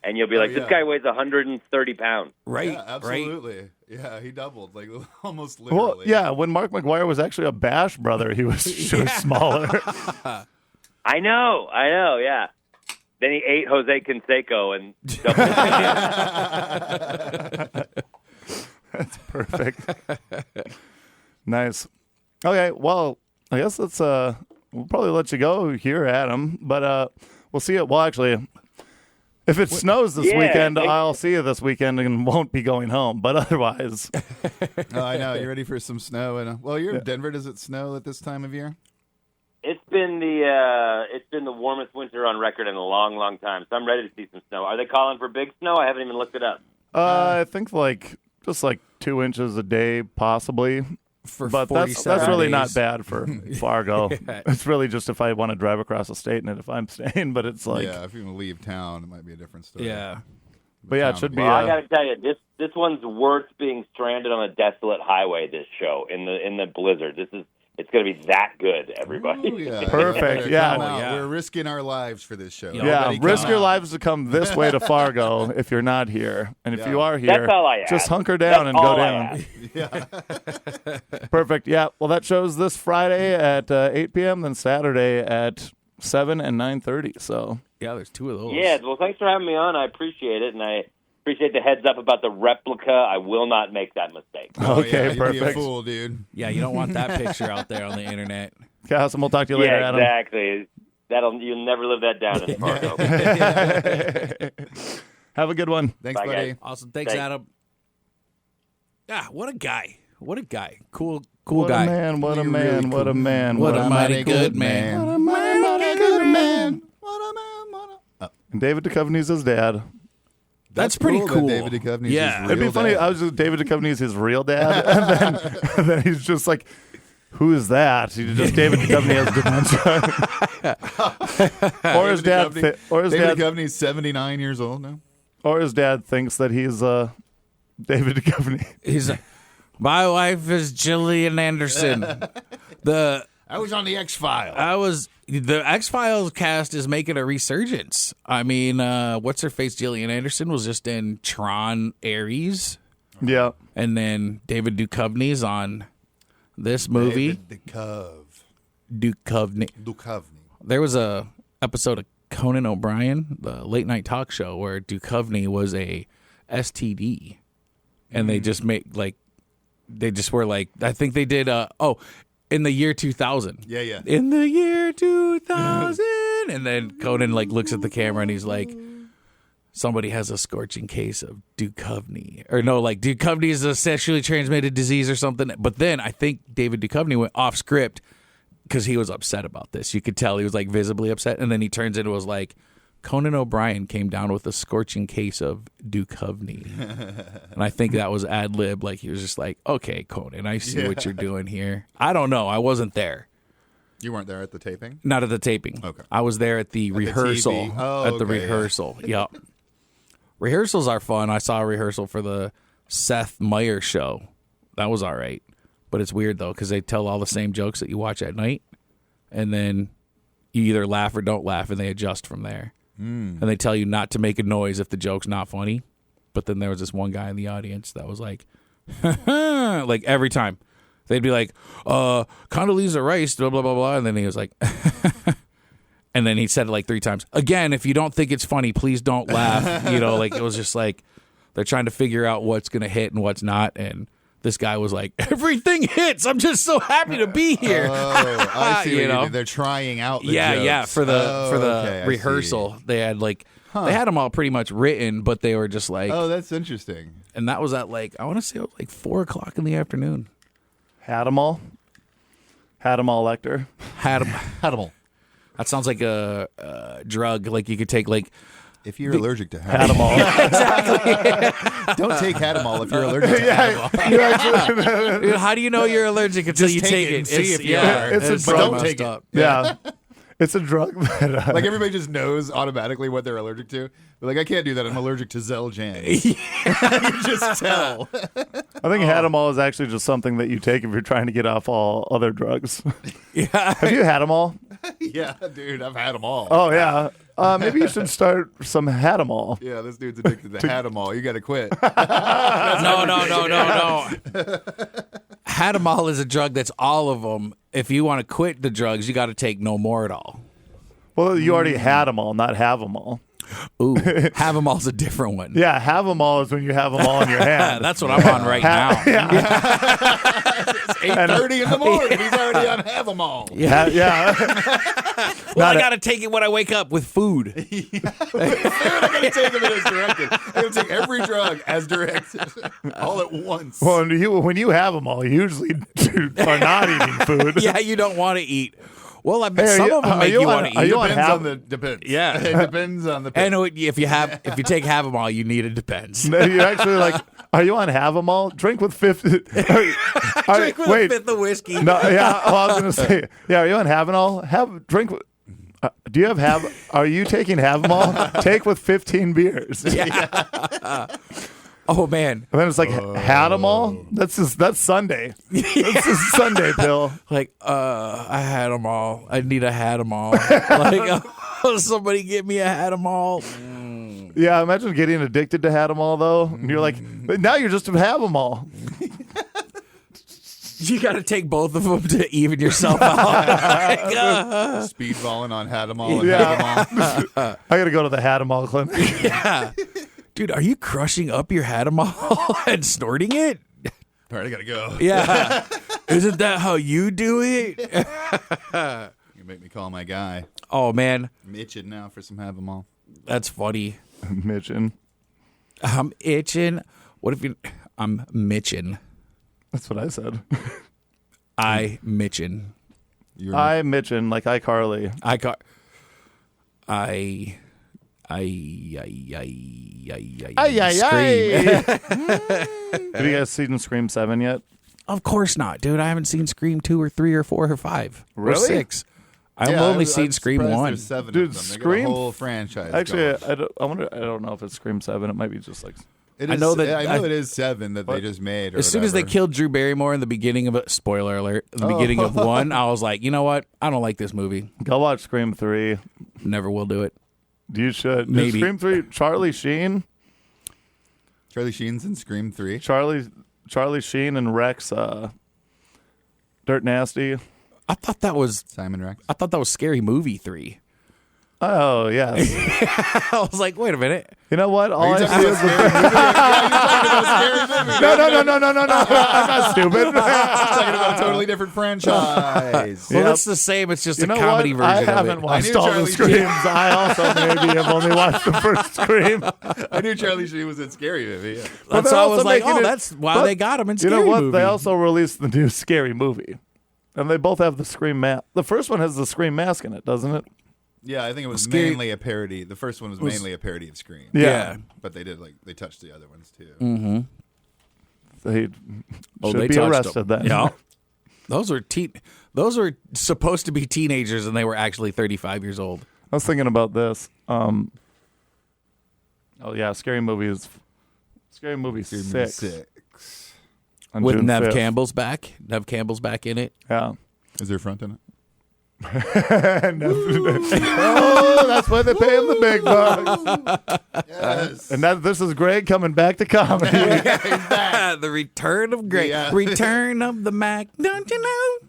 and you'll be like, this guy weighs 130 pounds. Right, Yeah, right. absolutely. Yeah, he doubled, like almost Well, literally. yeah, when Mark McGuire was actually a Bash brother, he was smaller. I know, yeah. Then he ate Jose Canseco and That's perfect. Nice. Okay, well, I guess we'll probably let you go here, Adam. But we'll see it. Well, actually, if it snows this weekend, I'll see you this weekend and won't be going home. But otherwise, Oh, I know. You ready for some snow? And well, you're in Denver. Does it snow at this time of year? it's been the warmest winter on record in a long, long time. So I'm ready to see some snow. Are they calling for big snow? I haven't even looked it up. I think just 2 inches a day, possibly. For But 47 that's really days. not bad for Fargo. It's really just if I want to drive across the state and if I'm staying. But it's like, yeah, if you're going to leave town, it might be a different story. Yeah. but yeah, it should be. Well, I got to tell you, this one's worth being stranded on a desolate highway. This show in the blizzard. It's going to be that good, everybody. Ooh, yeah. Perfect, yeah. Come out. Yeah. We're risking our lives for this show. Yeah, Yeah, Everybody risk come your out. lives to come this way to Fargo if you're not here. And if Yeah. you are here, That's all I ask. just hunker down That's and go all I down. ask. Perfect. Yeah. Well, that shows this Friday at 8 p.m., then Saturday at 7 and 9:30. So, Yeah, there's 2 of those. Yeah, well, thanks for having me on. I appreciate it, and I appreciate the heads up about the replica. I will not make that mistake. Oh, Okay, yeah, you'd be a perfect. fool, dude. Yeah, you don't want that picture out there on the internet. Cass, and we'll talk to you later, Yeah, Adam. exactly. You'll never live that down in Fargo. Have a good one. Thanks, Bye, buddy. guys. Awesome. Thanks, Thanks. Adam. Yeah, what a guy. What a guy. Cool What guy. a man, what a man, Really what a cool. man. What a mighty good man. What a mighty good man. What a man, what a... And David Duchovny's his dad. That's pretty that cool. David Duchovny's Yeah. his It'd be real funny. dad. I was just David Duchovny's his real dad, and then he's just like, "Who is that?" He's just David Duchovny has dementia, or his dad, David or his David dad, Duchovny's 79 years old now. or his dad thinks that he's David Duchovny. He's my wife is Gillian Anderson. I was on the X-Files. The X-Files cast is making a resurgence. I mean, what's her face? Gillian Anderson was just in Tron Ares, Yeah, and then David Duchovny's on this movie. Duchovny. There was a episode of Conan O'Brien, the late night talk show, where Duchovny was a STD, and they just were like, I think they did. In the year 2000. Yeah. In the year 2000, and then Conan looks at the camera and he's like, somebody has a scorching case of Duchovny, or no, Duchovny is a sexually transmitted disease or something. But then I think David Duchovny went off script because he was upset about this. You could tell he was visibly upset, and then he turns into was like, Conan O'Brien came down with a scorching case of Duchovny. And I think that was ad lib. He was just like, okay, Conan, I see what you're doing here. I don't know. I wasn't there. You weren't there at the taping? Not at the taping. Okay. I was there at the rehearsal. TV. Oh, at the okay, rehearsal. Yep. Rehearsals are fun. I saw a rehearsal for the Seth Meyers show. That was all right. But it's weird, though, because they tell all the same jokes that you watch at night. And then you either laugh or don't laugh, and they adjust from there. And they tell you not to make a noise if the joke's not funny. But then there was this one guy in the audience that was like, every time. They'd be like, Condoleezza Rice, blah, blah, blah, blah. And then he was like, and then he said it 3 times. Again, if you don't think it's funny, please don't laugh. It was just they're trying to figure out what's going to hit and what's not. And this guy was like, everything hits. I'm just so happy to be here. Oh, I see what you mean. They're trying out the jokes. Yeah, for the okay, rehearsal. They had they had them all pretty much written, but they were just oh, that's interesting. and that was at I want to say it was 4:00 in the afternoon. Hademall Lecter. Hademall. That sounds like a drug. You could take If you're allergic to Hademall. Hademall. Don't take Hademall if you're allergic to Hademall. You actually, Dude, how do you know you're allergic until Just you take it and see if you are. It's a it's drug. so Don't messed take it. up. yeah. It's a drug that Everybody just knows automatically what they're allergic to. They're I can't do that. I'm allergic to Zeljan. You just tell. I think Hademall is actually just something that you take if you're trying to get off all other drugs. Yeah. Have you had them all? Yeah, dude, I've had them all. Oh yeah. Maybe you should start some Hademall. Yeah, this dude's addicted to Hademall. You got to quit. No. Hademall is a drug that's all of them. If you want to quit the drugs, you got to take no more at all. Well, you already had them all, not have them all. Ooh, Havemall's a different one. Yeah, have them all is when you have them all in your hand. That's what I'm on right now. It's 8:30 in the morning. He's already on Havemall. Yeah. Well, I got to take it when I wake up with food. I'm going to take him as directed. I'm going to take every drug as directed, all at once. Well, when you have them all, you usually are not eating food. Yeah, you don't want to eat. Well, I bet Hey, some of them make you want to eat. Depends. Yeah. It depends on the. And if you take Havemall, you need a depends. No, you actually are you on have them all? Drink with fifth. Drink with a fifth of whiskey. No, yeah. Well, I was gonna say, yeah. Are you on have it all? Drink. Do you are you taking have them all? Take with 15 beers. Yeah. Oh man. And then it's had them all. That's Sunday. That's a Sunday pill. I had them all. I need a had them all. Somebody get me a had them all. Yeah, imagine getting addicted to had them all though. And you're now you're just have them all. You got to take both of them to even yourself out. Speedballing on Hademall and Yeah. Hademall. I got to go to the Hademall clinic. Yeah. Dude, are you crushing up your Hademall and snorting it? All right, I got to go. Yeah. Isn't that how you do it? You make me call my guy. Oh, man. I'm itching now for some Havemall. That's funny. Mitchin. I'm itching. What if I'm mitching? That's what I said. I mitching. I mitchin like iCarly. Scream. Have you guys seen Scream 7 yet? Of course not, dude. I haven't seen Scream 2 or 3 or 4 or 5 or Really? 6. I've only seen Scream 1. There's 7 Dude, of them. They got Scream- a whole franchise. Actually, going. I don't know if it's Scream 7. It might be just like. It I is- know that- I know it is 7 that they just made. Or As soon as they whatever. killed Drew Barrymore in the beginning of spoiler alert, the beginning of 1, I was like, you know what? I don't like this movie. Go watch Scream 3. Never will do it. You should. Dude, Maybe. Scream 3. Charlie Sheen. Charlie Sheen's in Scream 3. Charlie Sheen and Rex. Dirt Nasty. I thought that was Simon Rex. Scary Movie 3. Oh yes. I was like, wait a minute. You know what? All I talking see about is Scary Movie? Yeah, you're talking about Scary Movie. no. I'm not stupid. You're talking about a totally different franchise. Well, Yep. it's the same. It's just You a know comedy what? I version of haven't it. watched I knew all the Charlie Screams. Sheen. I also maybe have only watched the first Scream. I knew Charlie Sheen was in Scary Movie. Yeah. But That's they're why I also was like, making oh, it- that's why but they got him in You Scary know what? Movie. They also released the new Scary Movie. And they both have the Scream mask. The first one has the Scream mask in it, doesn't it? Yeah, I think it was Scary- mainly a parody. The first one was mainly a parody of Scream. Yeah. But they touched the other ones too. They Oh, should they be touched arrested them. then. Yeah. Those were supposed to be teenagers, and they were actually 35 years old. I was thinking about this. Oh yeah, Scary Movie 6. On With June Nev 5th. Campbell's back. Nev Campbell's back in it. Yeah. Is there front in it? Oh, that's why they pay him the big bucks. Yes. And this is Greg coming back to comedy. The return of Greg. Yeah. Return of the Mac. Don't you know?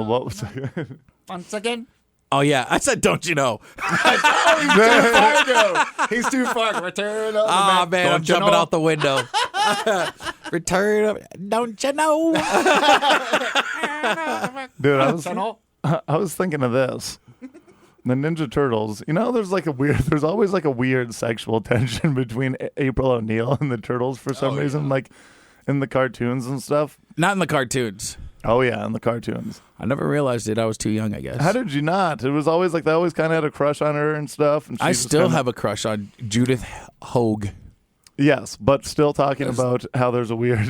What was it? Once again. Oh, yeah. I said, don't you know? Fargo. He's too far. Return of the Oh, Mac. man, I'm Don't you jumping know? out the window. Return of... Don't you know? Dude, I was thinking of this. The Ninja Turtles. You know, there's always like a weird sexual tension between April O'Neil and the Turtles for some reason, like in the cartoons and stuff. Not in the cartoons. Oh yeah, in the cartoons. I never realized it. I was too young, I guess. How did you not? It was always like they always kind of had a crush on her and stuff. And she I just still kinda- have a crush on Judith Hogue. Yes, but still talking about how there's a weird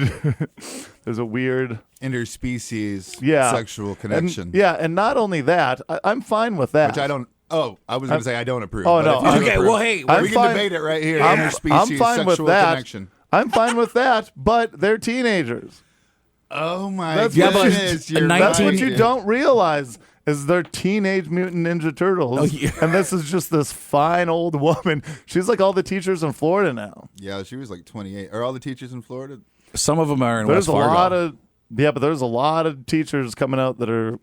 Interspecies Yeah. sexual connection. And not only that, I'm fine with that. Which I don't. Oh, I was going to say I don't approve. Oh, but no, if you do Okay, approve, well, hey, I'm we can fine- debate it right here. I'm Interspecies fine with sexual that. connection. I'm fine with that, but they're teenagers. Oh my That's Yeah, but goodness! You're 19 That's what you right. don't realize is they're Teenage Mutant Ninja Turtles. Oh, yeah. And this is just this fine old woman. She's like all the teachers in Florida now. Yeah, she was like 28. Are all the teachers in Florida? Some of them are in There's West a Fargo. lot of but there's a lot of teachers coming out that are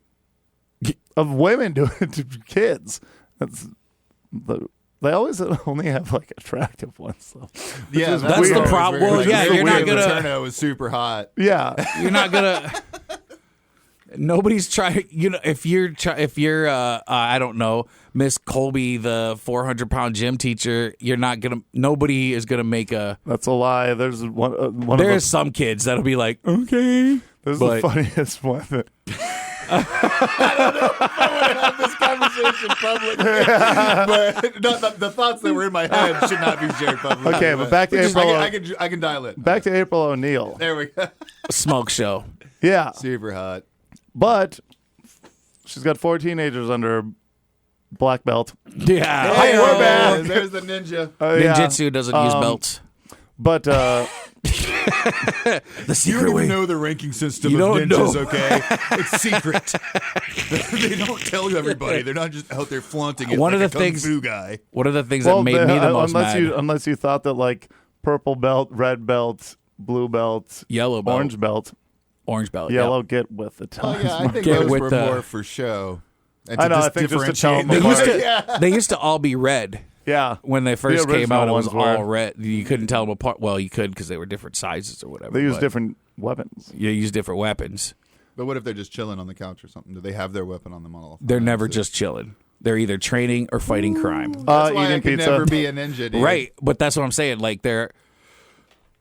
of women doing it to kids. They always only have like attractive ones though. Yeah, is That's the weird. problem. Well, yeah, you're not Leah gonna- Paterno was super hot. Yeah. You're not gonna. Nobody's trying. You know, if you're I don't know, Miss Colby, the 400-pound gym teacher, you're not gonna. Nobody is gonna make a. That's a lie. There's one There's of some kids that'll be like, okay. there's but- the funniest one that Have this conversation publicly, but no, the thoughts that were in my head should not be shared publicly. Okay, but back to just- April- I can dial it. back to April O'Neil. There we go. Smoke show. Yeah. Super hot. But she's got 4 teenagers under her black belt. Yeah. Hey, we're Oh, back. There's the ninja. Yeah. Ninjutsu doesn't use belts. But The You secret don't even way. know the ranking system You of don't ninjas, know. okay? It's secret. They don't tell everybody. They're not just out there flaunting it One like of a the kung things- fu guy. One of the things that made me the most mad. unless you thought that like purple belt, red belt, blue belt, Yellow belt. orange belt, Orange belt. yellow, Yep. get with the Oh, times. yeah, I think Get those with were the- more for show. And I to know, just I think just to tell differentiate them They them used apart. to. They used to all be red. Yeah. When they first came original out, it was ones were. all red. You couldn't tell them apart. Well, you could because they were different sizes or whatever. They use but different weapons. You use different weapons. But what if they're just chilling on the couch or something? Do they have their weapon on them all? They're never just chilling. They're either training or fighting crime. That's why I Eating could pizza. never be a ninja, dude. Right, but that's what I'm saying. Like they're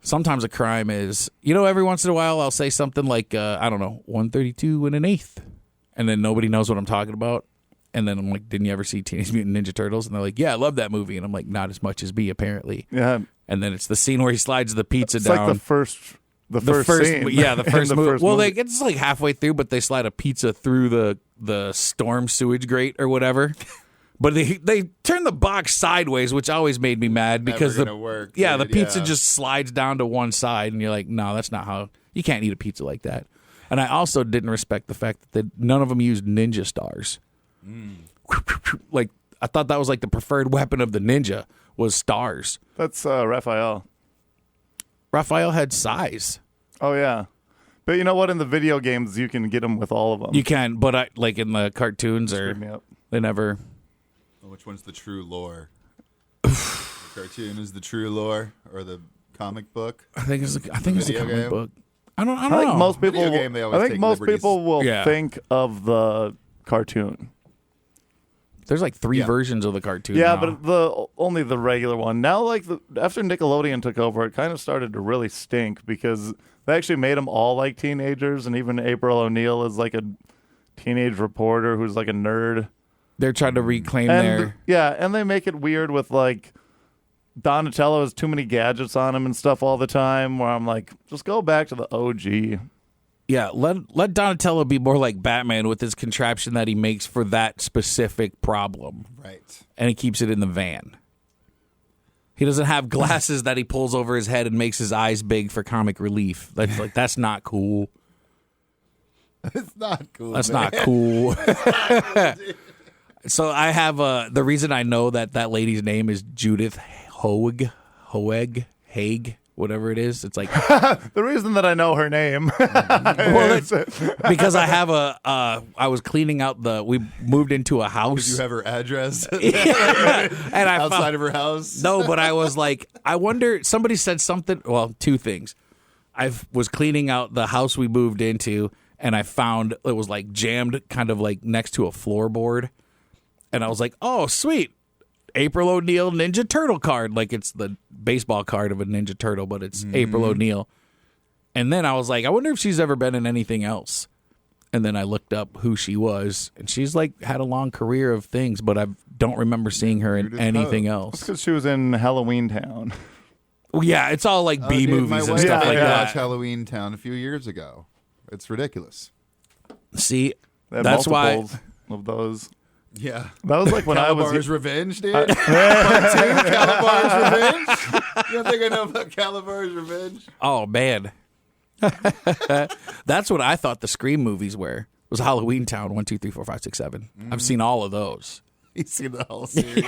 Sometimes a crime is, every once in a while I'll say something like, 132 and an eighth. And then nobody knows what I'm talking about. And then I'm like, didn't you ever see Teenage Mutant Ninja Turtles? And they're like, yeah, I love that movie. And I'm like, not as much as me, apparently. Yeah. And then it's the scene where he slides the pizza It's down. like the first scene. Yeah, the first movie. Well, movie. it's like halfway through, but they slide a pizza through the storm sewage grate or whatever. But they turn the box sideways, which always made me mad because Never gonna work, the dude. pizza Yeah. just slides down to one side, and you're like, no, that's not how you can't eat a pizza like that. And I also didn't respect the fact that none of them used ninja stars. Like I thought that was like the preferred weapon of the ninja was stars. That's Raphael. Raphael had size. Oh, yeah. But you know what? In the video games, you can get them with all of them. You can, but like in the cartoons Screwed me up. they never. Which one's the true lore? The cartoon is the true lore, or the comic book? I think it's a Video comic game? book. I don't I think know. most people. Video game, they always I think take most liberties. people will Yeah. think of the cartoon. There's like 3 Yeah. versions of the cartoon. Yeah, now. but only the regular one. Now, like after Nickelodeon took over, it kind of started to really stink because they actually made them all like teenagers, and even April O'Neil is like a teenage reporter who's like a nerd. they're trying to reclaim And and they make it weird with like Donatello has too many gadgets on him and stuff all the time. Where I'm like, just go back to the OG. Yeah, let Donatello be more like Batman with his contraption that he makes for that specific problem. Right. And he keeps it in the van. He doesn't have glasses that he pulls over his head and makes his eyes big for comic relief. That's not cool. It's not cool. That's man. not cool. So I have the reason I know that lady's name is Judith Hoeg, whatever it is. It's like The reason that I know her name, because I have I was cleaning out we moved into a Did house. you have her address and I outside of her house? No, but I was like, I wonder, somebody said something, well, 2 things. I was cleaning out the house we moved into, and I found it was like jammed kind of like next to a floorboard. And I was like, oh, sweet. April O'Neil Ninja Turtle card. Like it's the baseball card of a Ninja Turtle, but it's April O'Neil. And then I was like, I wonder if she's ever been in anything else. And then I looked up who she was, and she's like had a long career of things, but I don't remember seeing her in Judith anything Hoeg. else. because she was in Halloween Town. Well, yeah, it's all like B Dude, movies my and wife stuff made like me watch that. Halloween Town a few years ago. It's ridiculous. See, They had that's why. multiples of those. Yeah. That was like when I was. Calabar's Revenge, dude. Part 2, Calabar's Revenge. You don't think I know about Calabar's Revenge? Oh man, that's what I thought the Scream movies were. Was Halloween Town 1, 2, 3, 4, 5, 6, 7. I've seen all of those. You've seen the whole series.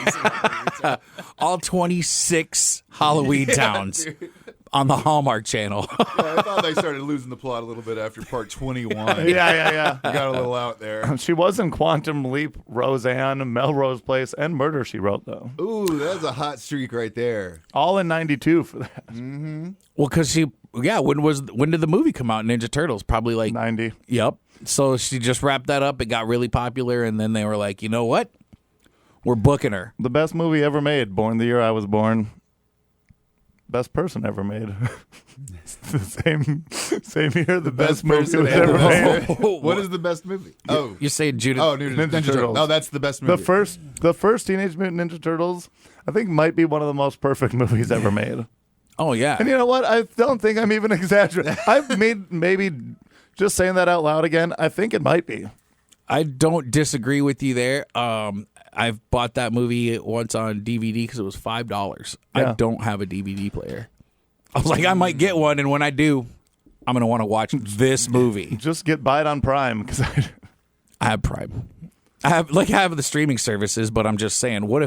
All 26 Halloween Towns on the Hallmark Channel. Yeah, I thought they started losing the plot a little bit after part 21. Yeah. You got a little out there. She was in Quantum Leap, Roseanne, Melrose Place, and Murder, She Wrote, though. Ooh, that's a hot streak right there. All in 92 for that. Well, because when did the movie come out? Ninja Turtles, probably like 90. Yep. So she just wrapped that up. It got really popular, and then they were like, you know what? We're booking her. The best movie ever made, Born the Year I Was Born. Best person ever made. same year, the best movie person was ever ever made. What is the best movie? Oh, You're saying Judith? Ninja Turtles. Turtles. Oh, that's the best movie. The first Teenage Mutant Ninja Turtles, I think, might be one of the most perfect movies ever made. Oh yeah. And you know what? I don't think I'm even exaggerating. I've made maybe just saying that out loud again. I think it might be. I don't disagree with you there. I've bought that movie once on DVD because it was $5. Yeah. I don't have a DVD player. I was like, I might get one, and when I do, I'm going to want to watch this movie. Just buy it on Prime because I have Prime. I have the streaming services, but I'm just saying, what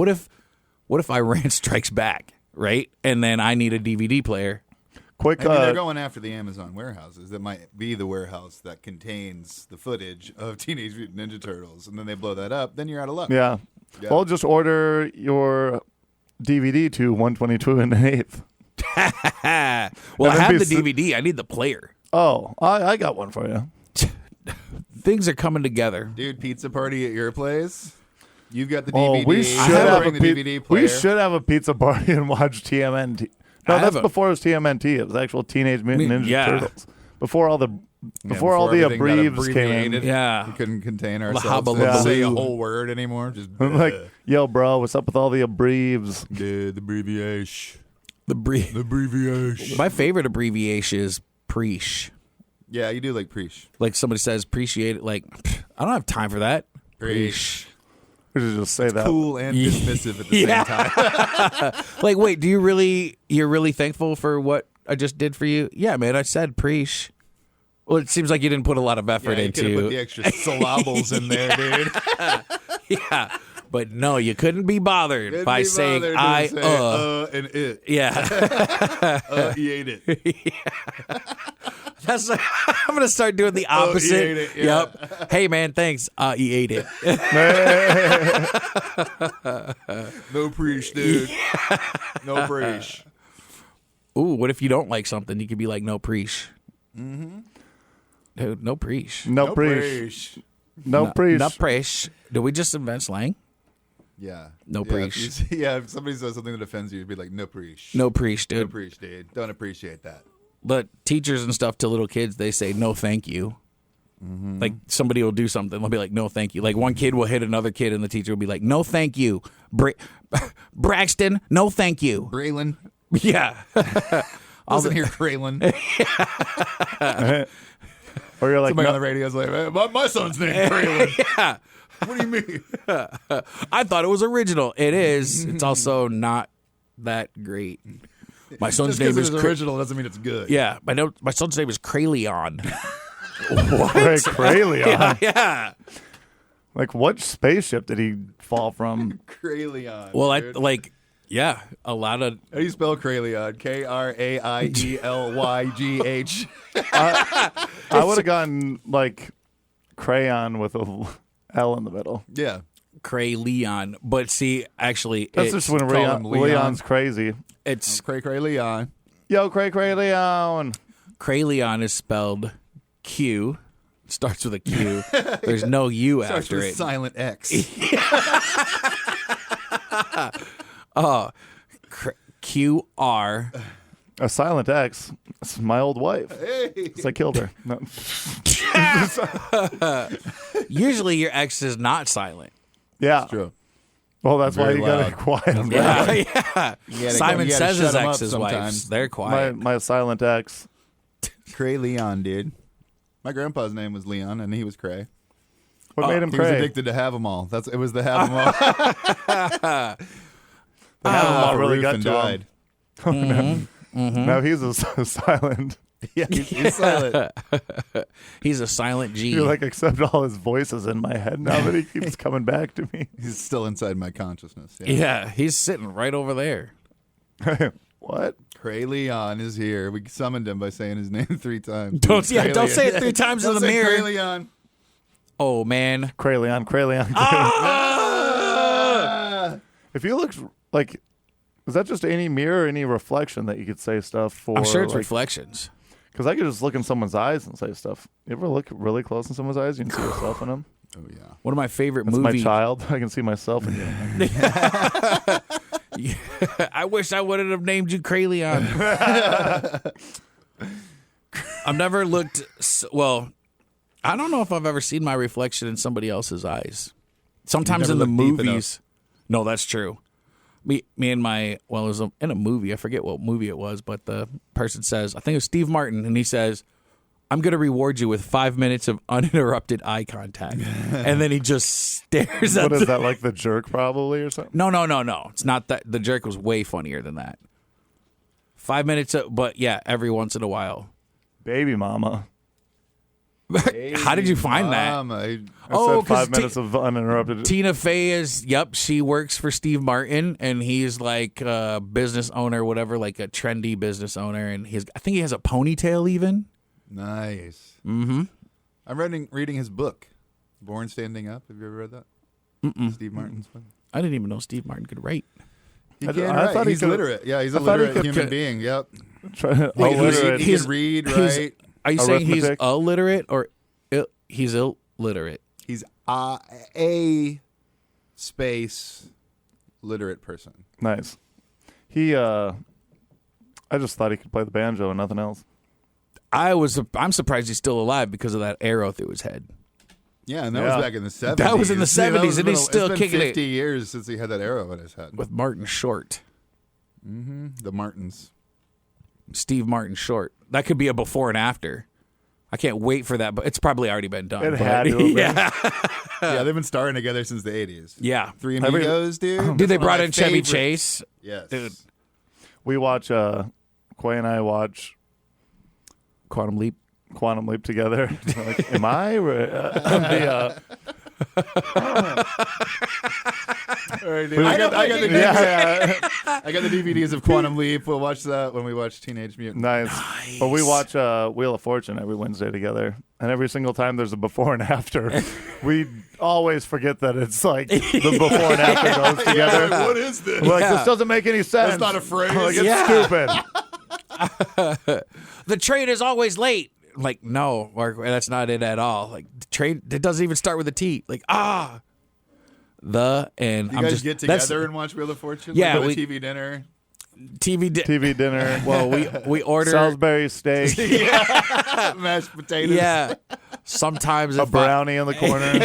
if Iran strikes back, right? And then I need a DVD player. quick. Maybe they're going after the Amazon warehouses. That might be the warehouse that contains the footage of Teenage Mutant Ninja Turtles, and then they blow that up. Then you're out of luck. Yeah. Yeah. Well, just order your DVD to 122 and an eighth. Well, I that'd have be the s- DVD. I need the player. Oh, I got one for you. Things are coming together. Dude, pizza party at your place. You've got the Oh, DVD. we should I have bring a the DVD player. we should have a pizza party and watch TMNT. No, that's before it was TMNT. It was actual Teenage Mutant Ninja Turtles. Before all the abbrevs came in. Yeah. We couldn't contain ourselves hubbub to of say a blue. whole word anymore. Just Like, yo, bro, what's up with all the abbrevs? the abbreviation. The abbreviation. My favorite abbreviation is preach. Yeah, you do like preach. Like somebody says, appreciate it. Like, I don't have time for that. Preach. We should just say that. Cool and dismissive at the same time. Like, wait, you're really thankful for what I just did for you? Yeah, man, I said preach. Well, it seems like you didn't put a lot of effort You could have into put the extra syllables in there, dude. Yeah. But no, you couldn't be bothered by saying I, and it. Yeah. He ate it. That's I'm going to start doing the opposite. He ate it, yeah. Yep. Hey, man, thanks. He ate it. No preach, dude. No preach. Ooh, what if you don't like something? You could be like, no preach. Mm-hmm. Dude, no preach. No preach. No preach. No preach. Did we just invent slang? Yeah. No preach. If somebody says something that offends you, you'd be like, no preach. No preach, No dude. preach, dude. Don't appreciate that. But teachers and stuff to little kids, they say no thank you. Mm-hmm. Like somebody will do something, they'll be like no thank you. Like one kid will hit another kid, and the teacher will be like no thank you, Braxton, no thank you. Braylon. Yeah, Wasn't here, Braylon. Or you're like, Somebody no, on the radio's like, my son's name Braylon. yeah. What do you mean? I thought it was original. It is. It's also not that great. My son's Just name because is it's original doesn't mean it's good. Yeah, my son's name is Crayleon. Ray Crayleon. Yeah. Like, what spaceship did he fall from? Crayleon. Well, dude. a lot of. How do you spell Crayleon? Kraielygh. I would have gotten, like, crayon with a L in the middle. Yeah. Crayleon, but see, actually, That's it's, just when call him Leon. Leon's crazy. it's Crayleon. Yo, Cray Leon. Crayleon is spelled Q. Starts with a Q. There's no U Starts after with it. silent X. QR. A silent X. That's my old wife. Hey. So I killed her. No. Usually your X is not silent. Yeah. True. Well, that's Very why you loud. gotta quiet. Yeah, yeah. gotta- Simon you gotta says his shut 'em up ex's sometimes. wives. They're quiet. My silent X. Crayleon, dude. My grandpa's name was Leon, and he was Cray. What made him He was cray? addicted to Havemall. It was the Havemall. The Havemall really got and to died. him. Now he's a silent. Yeah, he's silent. He's a silent G. You like accept all his voices in my head now that he keeps coming back to me. He's still inside my consciousness. Yeah, he's sitting right over there. What? Crayleon is here. We summoned him by saying his name 3 times. Don't say Crayleon. it 3 times in Don't the say mirror. Crayleon. Oh man. Crayleon. Ah! If you look like, is that just any mirror, or any reflection that you could say stuff for? I'm sure it's like, reflections. Because I could just look in someone's eyes and say stuff. You ever look really close in someone's eyes? You can see yourself in them. Oh yeah. One of my favorite That's movies. my child. I can see myself in you. I wish I wouldn't have named you Crayleon. I've never looked. Well, I don't know if I've ever seen my reflection in somebody else's eyes. Sometimes in never the looked deep movies. No, that's true. Me and it was in a movie. I forget what movie it was, but the person says, I think it was Steve Martin, and he says, I'm going to reward you with 5 minutes of uninterrupted eye contact. And then he just stares at What is that, like The Jerk probably or something? No. It's not that. The Jerk was way funnier than that. 5 minutes, but yeah, every once in a while. Baby mama. How did you find that? I Oh, said 5 'cause minutes of uninterrupted. Tina Fey is, she works for Steve Martin, and he's like a business owner, whatever, like a trendy business owner, and I think he has a ponytail even. Nice. Mm-hmm. I'm reading his book, Born Standing Up. Have you ever read that? Steve Martin's book. I didn't even know Steve Martin could write. He I can thought write. he He's could- literate. Yeah, he's a I thought he literate could- human being. Yep. Illiterate. He can read, write. Are you saying he's Arithmetic. illiterate or he's illiterate? He's a space literate person. Nice. He I just thought he could play the banjo and nothing else. I'm surprised he's still alive because of that arrow through his head. Yeah, and that was back in the 70s. That was in the 70s, and he's still it's been kicking 50 it. years since he had that arrow in his head. With Martin Short. The Martins. Steve Martin Short. That could be a before and after. I can't wait for that, but it's probably already been done. It but, had to have been. Yeah. Yeah, they've been starring together since the 80s. Yeah. Three Amigos, dude. Dude, they That's one brought of my in Chevy favorites. Chase. Yes. Dude. We watch, Quay and I watch Quantum Leap. Quantum Leap together. Like, am I? All right, dude. I got the Yeah. I got the DVDs of Quantum Leap. We'll watch that when we watch Teenage Mutant. Nice. But we watch Wheel of Fortune every Wednesday together. And every single time there's a before and after, we always forget that it's like the before and after goes together. Like, what is this? We're like, this doesn't make any sense. That's not a phrase. Like, it's Yeah. stupid. The train is always late. Like, no, Mark, that's not it at all. Like, the train, it doesn't even start with a T. Like, and You I'm guys just get that's- together and watch Wheel of Fortune? Yeah, Like, we- a TV dinner. TV dinner. Well, we order. Salisbury steak. Mashed potatoes. Yeah. Sometimes A if brownie in the corner.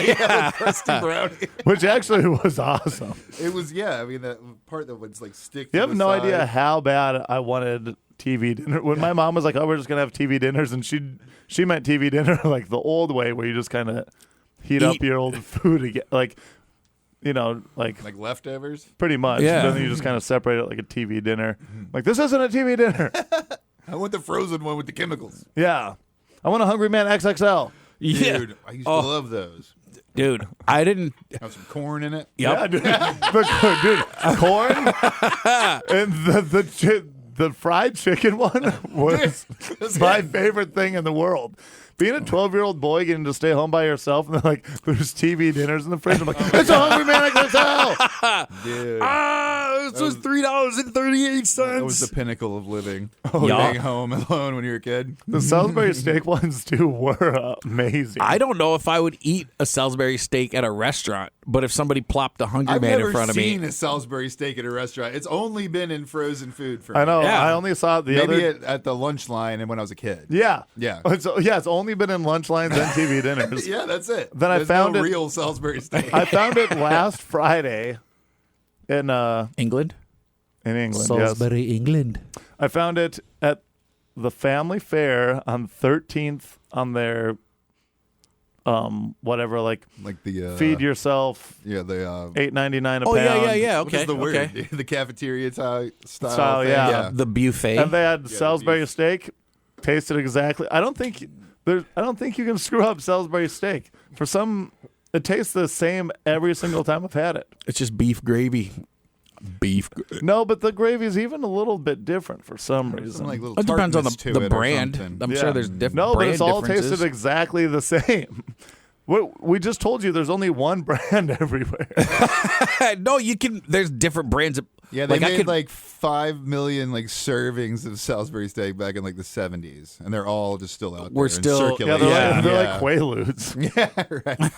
Crusty brownie. Which actually was awesome. It was, I mean, that part that would like stick You to have the no side. idea how bad I wanted TV dinner. When my mom was like, "Oh, we're just gonna have TV dinners," and she meant TV dinner like the old way, where you just kind of heat up your old food again, like Like leftovers? pretty much. Yeah. Then you just kind of separate it like a TV dinner. Like, this isn't a TV dinner. I want the frozen one with the chemicals. Yeah, I want a Hungry Man XXL. Yeah. Dude, I used to love those. Dude, I didn't. Have some corn in it. Yep. Yeah, dude, corn and the fried chicken one was my favorite thing in the world. Being a 12-year-old boy getting to stay home by yourself and like there's TV dinners in the fridge. I'm like, it's a Hungry Man XXL. Dude. This was $3.38. That was the pinnacle of living. yeah. Being home alone when you were a kid. The Salisbury steak ones too were amazing. I don't know if I would eat a Salisbury steak at a restaurant, but if somebody plopped a Hungry I've Man never in front of seen me, a Salisbury steak at a restaurant. It's only been in frozen food for me. I know. Yeah. I only saw it the Maybe other. at the lunch line and when I was a kid. Yeah. Yeah. It's only been in lunch lines and TV dinners. Yeah, that's it. Then I There's found no it- real Salisbury steak. I found it last Friday in England, England. Salisbury, England. I found it at the family fair on 13th on their whatever, like like the feed yourself Yeah, the $8.99 a Oh pound. yeah. what Okay, is the word? okay. The cafeteria style Style, thing? yeah. The buffet. And they had the Salisbury beef. steak. Tasted exactly. I don't think you can screw up Salisbury steak. For some, it tastes the same every single time I've had it. It's just beef gravy. No, but the gravy is even a little bit different for some reason. Some, like, little It depends on tartness to the it or brand. something. I'm Yeah. sure there's different No, but brand it's all differences. tasted exactly the same. We just told you there's only one brand everywhere. No, you can. There's different brands. Yeah, they like, I made could, like 5 million like servings of Salisbury steak back in like the 70s, and they're all just still out We're there and still- Yeah, circulating. they're like Quaaludes. Yeah, right.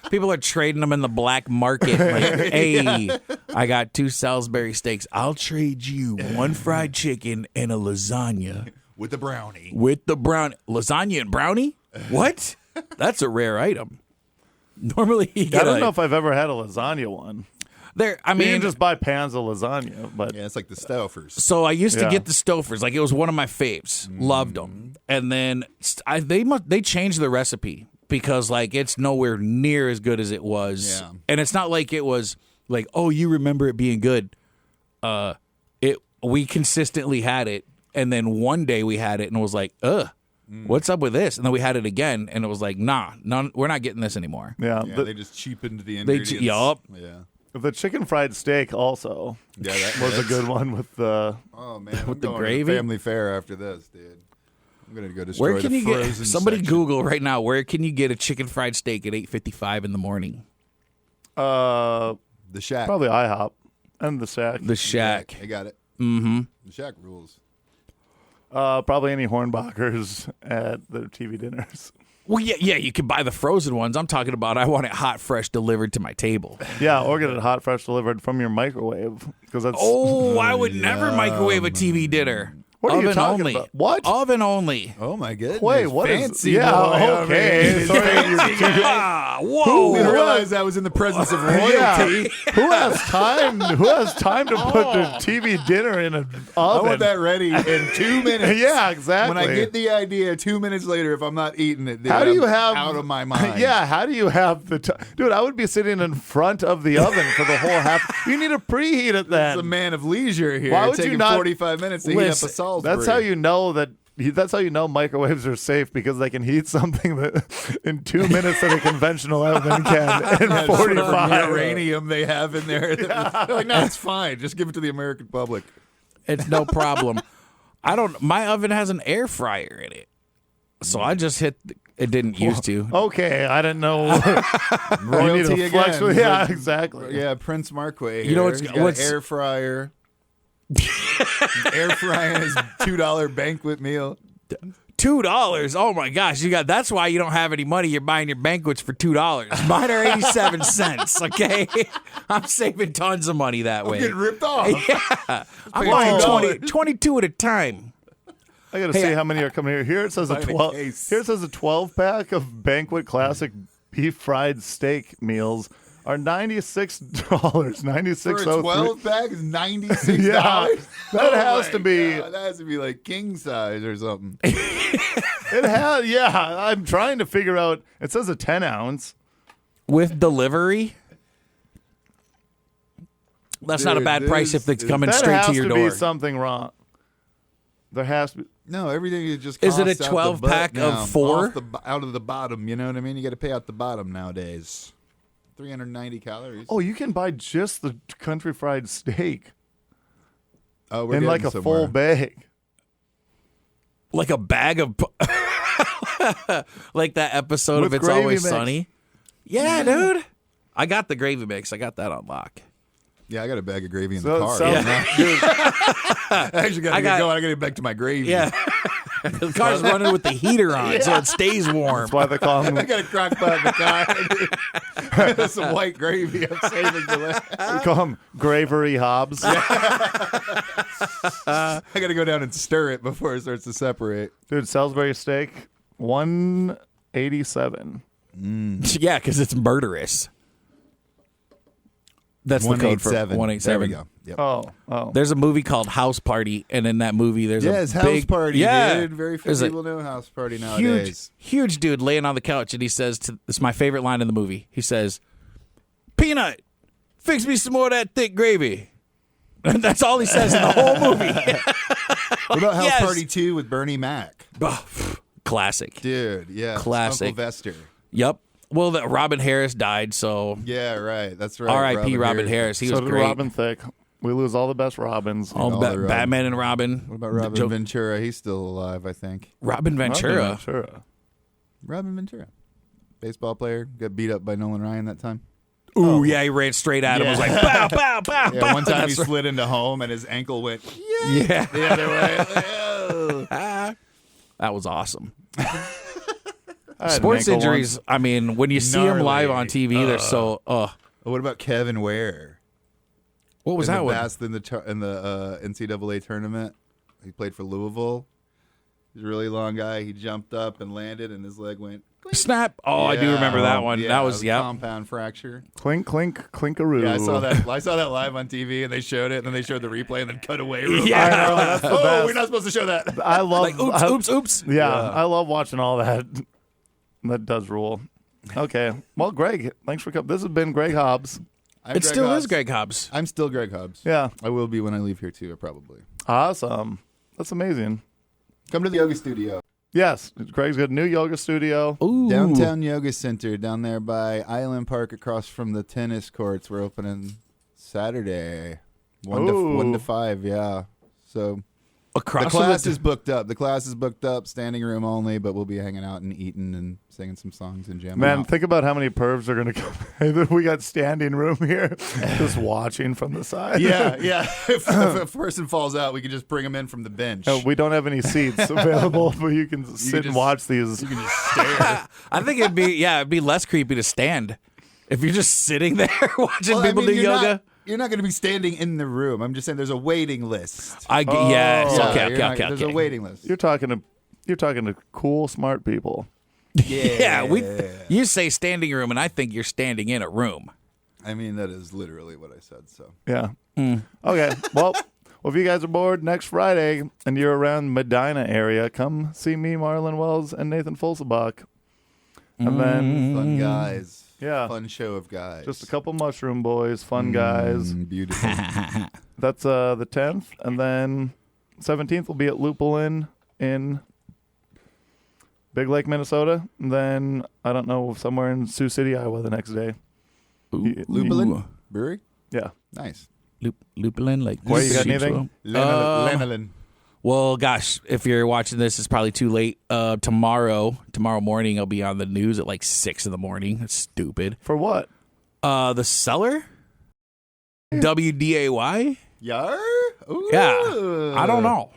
people are trading them in the black market. Like, hey, I got 2 Salisbury steaks. I'll trade you 1 fried chicken and a lasagna With the brownie. with the brown lasagna and brownie. What? That's a rare item. Normally, you I get don't know if I've ever had a lasagna one. there. I You mean, can just buy pans of lasagna, but Yeah, it's like the Stauffers. so I used to Yeah. get the Stouffer's. Like, it was one of my faves. Loved them. And then they changed the recipe because like it's nowhere near as good as it was. Yeah. And it's not like it was like, oh, you remember it being good. We consistently had it, and then one day we had it and it was like, what's up with this? And then we had it again, and it was like, we're not getting this anymore. yeah. Yeah, The, they just cheapened the They ingredients. yup. Yeah. the chicken fried steak also Yeah, that was a hits. good one with the. Oh man, I'm With the going gravy? to the family fair after this, dude. I'm gonna go destroy Where can the you get? frozen Somebody section. Google right now. Where can you get a chicken fried steak at 8:55 in the morning? The Shack. Probably IHOP and the Shack. The Shack. I got it. Mm-hmm. The Shack rules. Probably any Hornbachers at their TV dinners. Well, yeah, you can buy the frozen ones. I'm talking about I want it hot, fresh, delivered to my table. Yeah, or get it hot, fresh delivered from your microwave. Because that's. Oh, I would never microwave a TV dinner. What are you Oven talking only. about? What? Oven only. Oh my goodness! Wait, what is? Fancy Yeah, boy, okay. Ah, whoa. I didn't realize I was in the presence of royalty. Yeah. Who has time? Who has time to put the TV dinner in an oven? I want that ready in 2 minutes. Yeah, exactly. When I get the idea, 2 minutes later, if I'm not eating it, How do you I'm have out of my mind? Yeah, how do you have the time? Dude, I would be sitting in front of the oven for the whole half. You need to preheat it then. It's a man of leisure here. Why would taking you not 45 minutes to heat up a Salisbury. That's how you know that. That's how you know microwaves are safe, because they can heat something that in 2 minutes that a conventional oven can in That 45. uranium they have in there. They're like, no, it's fine. Just give it to the American public. It's no problem. My oven has an air fryer in it. So I just hit, it didn't used to. Okay, I didn't know. Royalty You need a flex again. with- yeah, exactly. Yeah, Prince Markway. You know He's got what's- an air fryer. Air frying his $2 banquet meal. $2. Oh my gosh, that's why you don't have any money. You're buying your banquets for $2. Mine are 87 cents, okay? I'm saving tons of money that way. Getting ripped off. Yeah. I'm paying buying $2. 22 at a time. I got to see how many are coming here. Here it says a Buying a 12. case. Here it says a 12-pack of Banquet Classic beef fried steak meals are $96. 96 For a 12-pack is $96. Yeah, that has my to be. God, that has to be like king size or something. It has. Yeah, I'm trying to figure out. It says a 10-ounce. With delivery? That's not a Dude, bad price if it's coming That straight has to your to door. be something wrong. There has to be. No, everything is just. Is it a costs out the 12-pack butt of now, 4? off out of the bottom? You know what I mean? You got to pay out the bottom nowadays. 390 calories. Oh, you can buy just the country fried steak Oh, we're in like getting a somewhere. full bag. Like a bag of. Like that episode of With It's gravy Always mix. Sunny. Yeah, dude. I got the gravy mix. I got that on lock. Yeah, I got a bag of gravy in So- the car. so- I actually got to get going. I got to get back to my gravy. Yeah. The car's running with the heater on, so it stays warm. That's why they call I them. got a crock pot in the car. There's some white gravy I'm saving for that. We call them Gravery Hobbs. I got to go down and stir it before it starts to separate. Dude, Salisbury steak, $187. Yeah, because it's murderous. That's the code for 187. There we go. Yep. Oh. There's a movie called House Party, and in that movie, there's Yes, a House big Party, yeah, dude. Very few there's a people know House Party nowadays. huge dude laying on the couch, and he says, "It's my favorite line in the movie." He says, "Peanut, fix me some more of that thick gravy." And that's all he says in the whole movie. What about House Yes. Party 2 with Bernie Mac? Classic. Dude, yeah. Classic. Uncle Vester. Yep. Well, Robin Harris died, so Yeah, right. That's right. R.I.P. Robin Harris. He So was did great. Robin Thicke. We lose all the best Robins. All all Ba- the Robin. Batman and Robin. What about Robin Ventura? He's still alive, I think. Robin Ventura. Robin Ventura. Robin Ventura. Baseball player. Got beat up by Nolan Ryan that time. Ooh, yeah, he ran straight at him. Yeah. Was like, pow, pow, pow, Yeah, pow. one time he That's right. slid into home and his ankle went Yeah. the other way. That was awesome. I had an Sports ankle injuries, I mean, when you see them live on Gnarly. TV, they're so, What about Kevin Ware? what was in that the one? in the NCAA tournament? He played for Louisville. He's a really long guy. He jumped up and landed, and his leg went. Snap. Oh, I do remember that one. Yeah, that was, a yeah. compound fracture. Clink, clink, clinkaroo. Yeah, I saw that live on TV, and they showed it, and then they showed the replay, and then cut away. Real Yeah. quick. I know, that's the Oh, best. we're not supposed to show that. I love. Like, oops. Yeah, I love watching all that. That does rule. Okay. Well, Greg, thanks for coming. This has been Greg Hobbs. I'm It Greg still Hobbs. is Greg Hobbs. I'm still Greg Hobbs. Yeah. I will be when I leave here too, probably. Awesome. That's amazing. Come to the yoga studio. Yes, Greg's got a new yoga studio. Ooh. Downtown Yoga Center down there by Island Park across from the tennis courts. We're opening Saturday. 1 Ooh. to 5, yeah. So across The from class is booked up. The class is booked up, standing room only, but we'll be hanging out and eating and singing some songs and jamming Man, out. think about how many pervs are going to come. Hey, we got standing room here, just watching from the side. Yeah. If a person falls out, we can just bring them in from the bench. We don't have any seats available, but you can sit and watch these. You can just stare. I think it'd be less creepy to stand if you're just sitting there watching people do yoga. You're not going to be standing in the room. I'm just saying there's a waiting list. Yes. Okay. There's a waiting list. You're talking to cool, smart people. Yeah. You say standing room, and I think you're standing in a room. I mean, that is literally what I said. So Yeah. Okay. Well, if you guys are bored next Friday and you're around Medina area, come see me, Marlon Wells, and Nathan Fulsebach. And then, fun guys. Yeah. Fun show of guys. just a couple mushroom boys, fun guys. Beautiful. That's the 10th. And then 17th will be at Lupulin in Big Lake, Minnesota. And then, I don't know, somewhere in Sioux City, Iowa the next day. Lupulin Brewery? Yeah. Nice. Lupulin, like. Why, you got anything? Lanolin. Well, gosh, if you're watching this, it's probably too late. Tomorrow morning, I'll be on the news at like 6 in the morning. That's stupid. For what? The Cellar? WDAY? Yar? Ooh. Yeah. I don't know.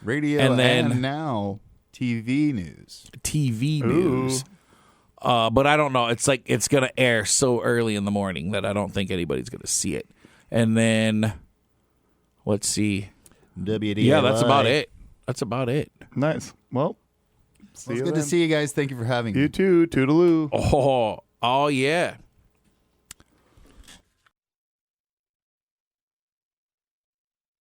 Radio And then- and now TV news. TV news. But I don't know. It's like it's going to air so early in the morning that I don't think anybody's going to see it. And then, let's see. WDAY. Yeah, that's about it. Nice. Well, It's good to see you guys. Thank you for having me. You too. Toodaloo. Oh, yeah.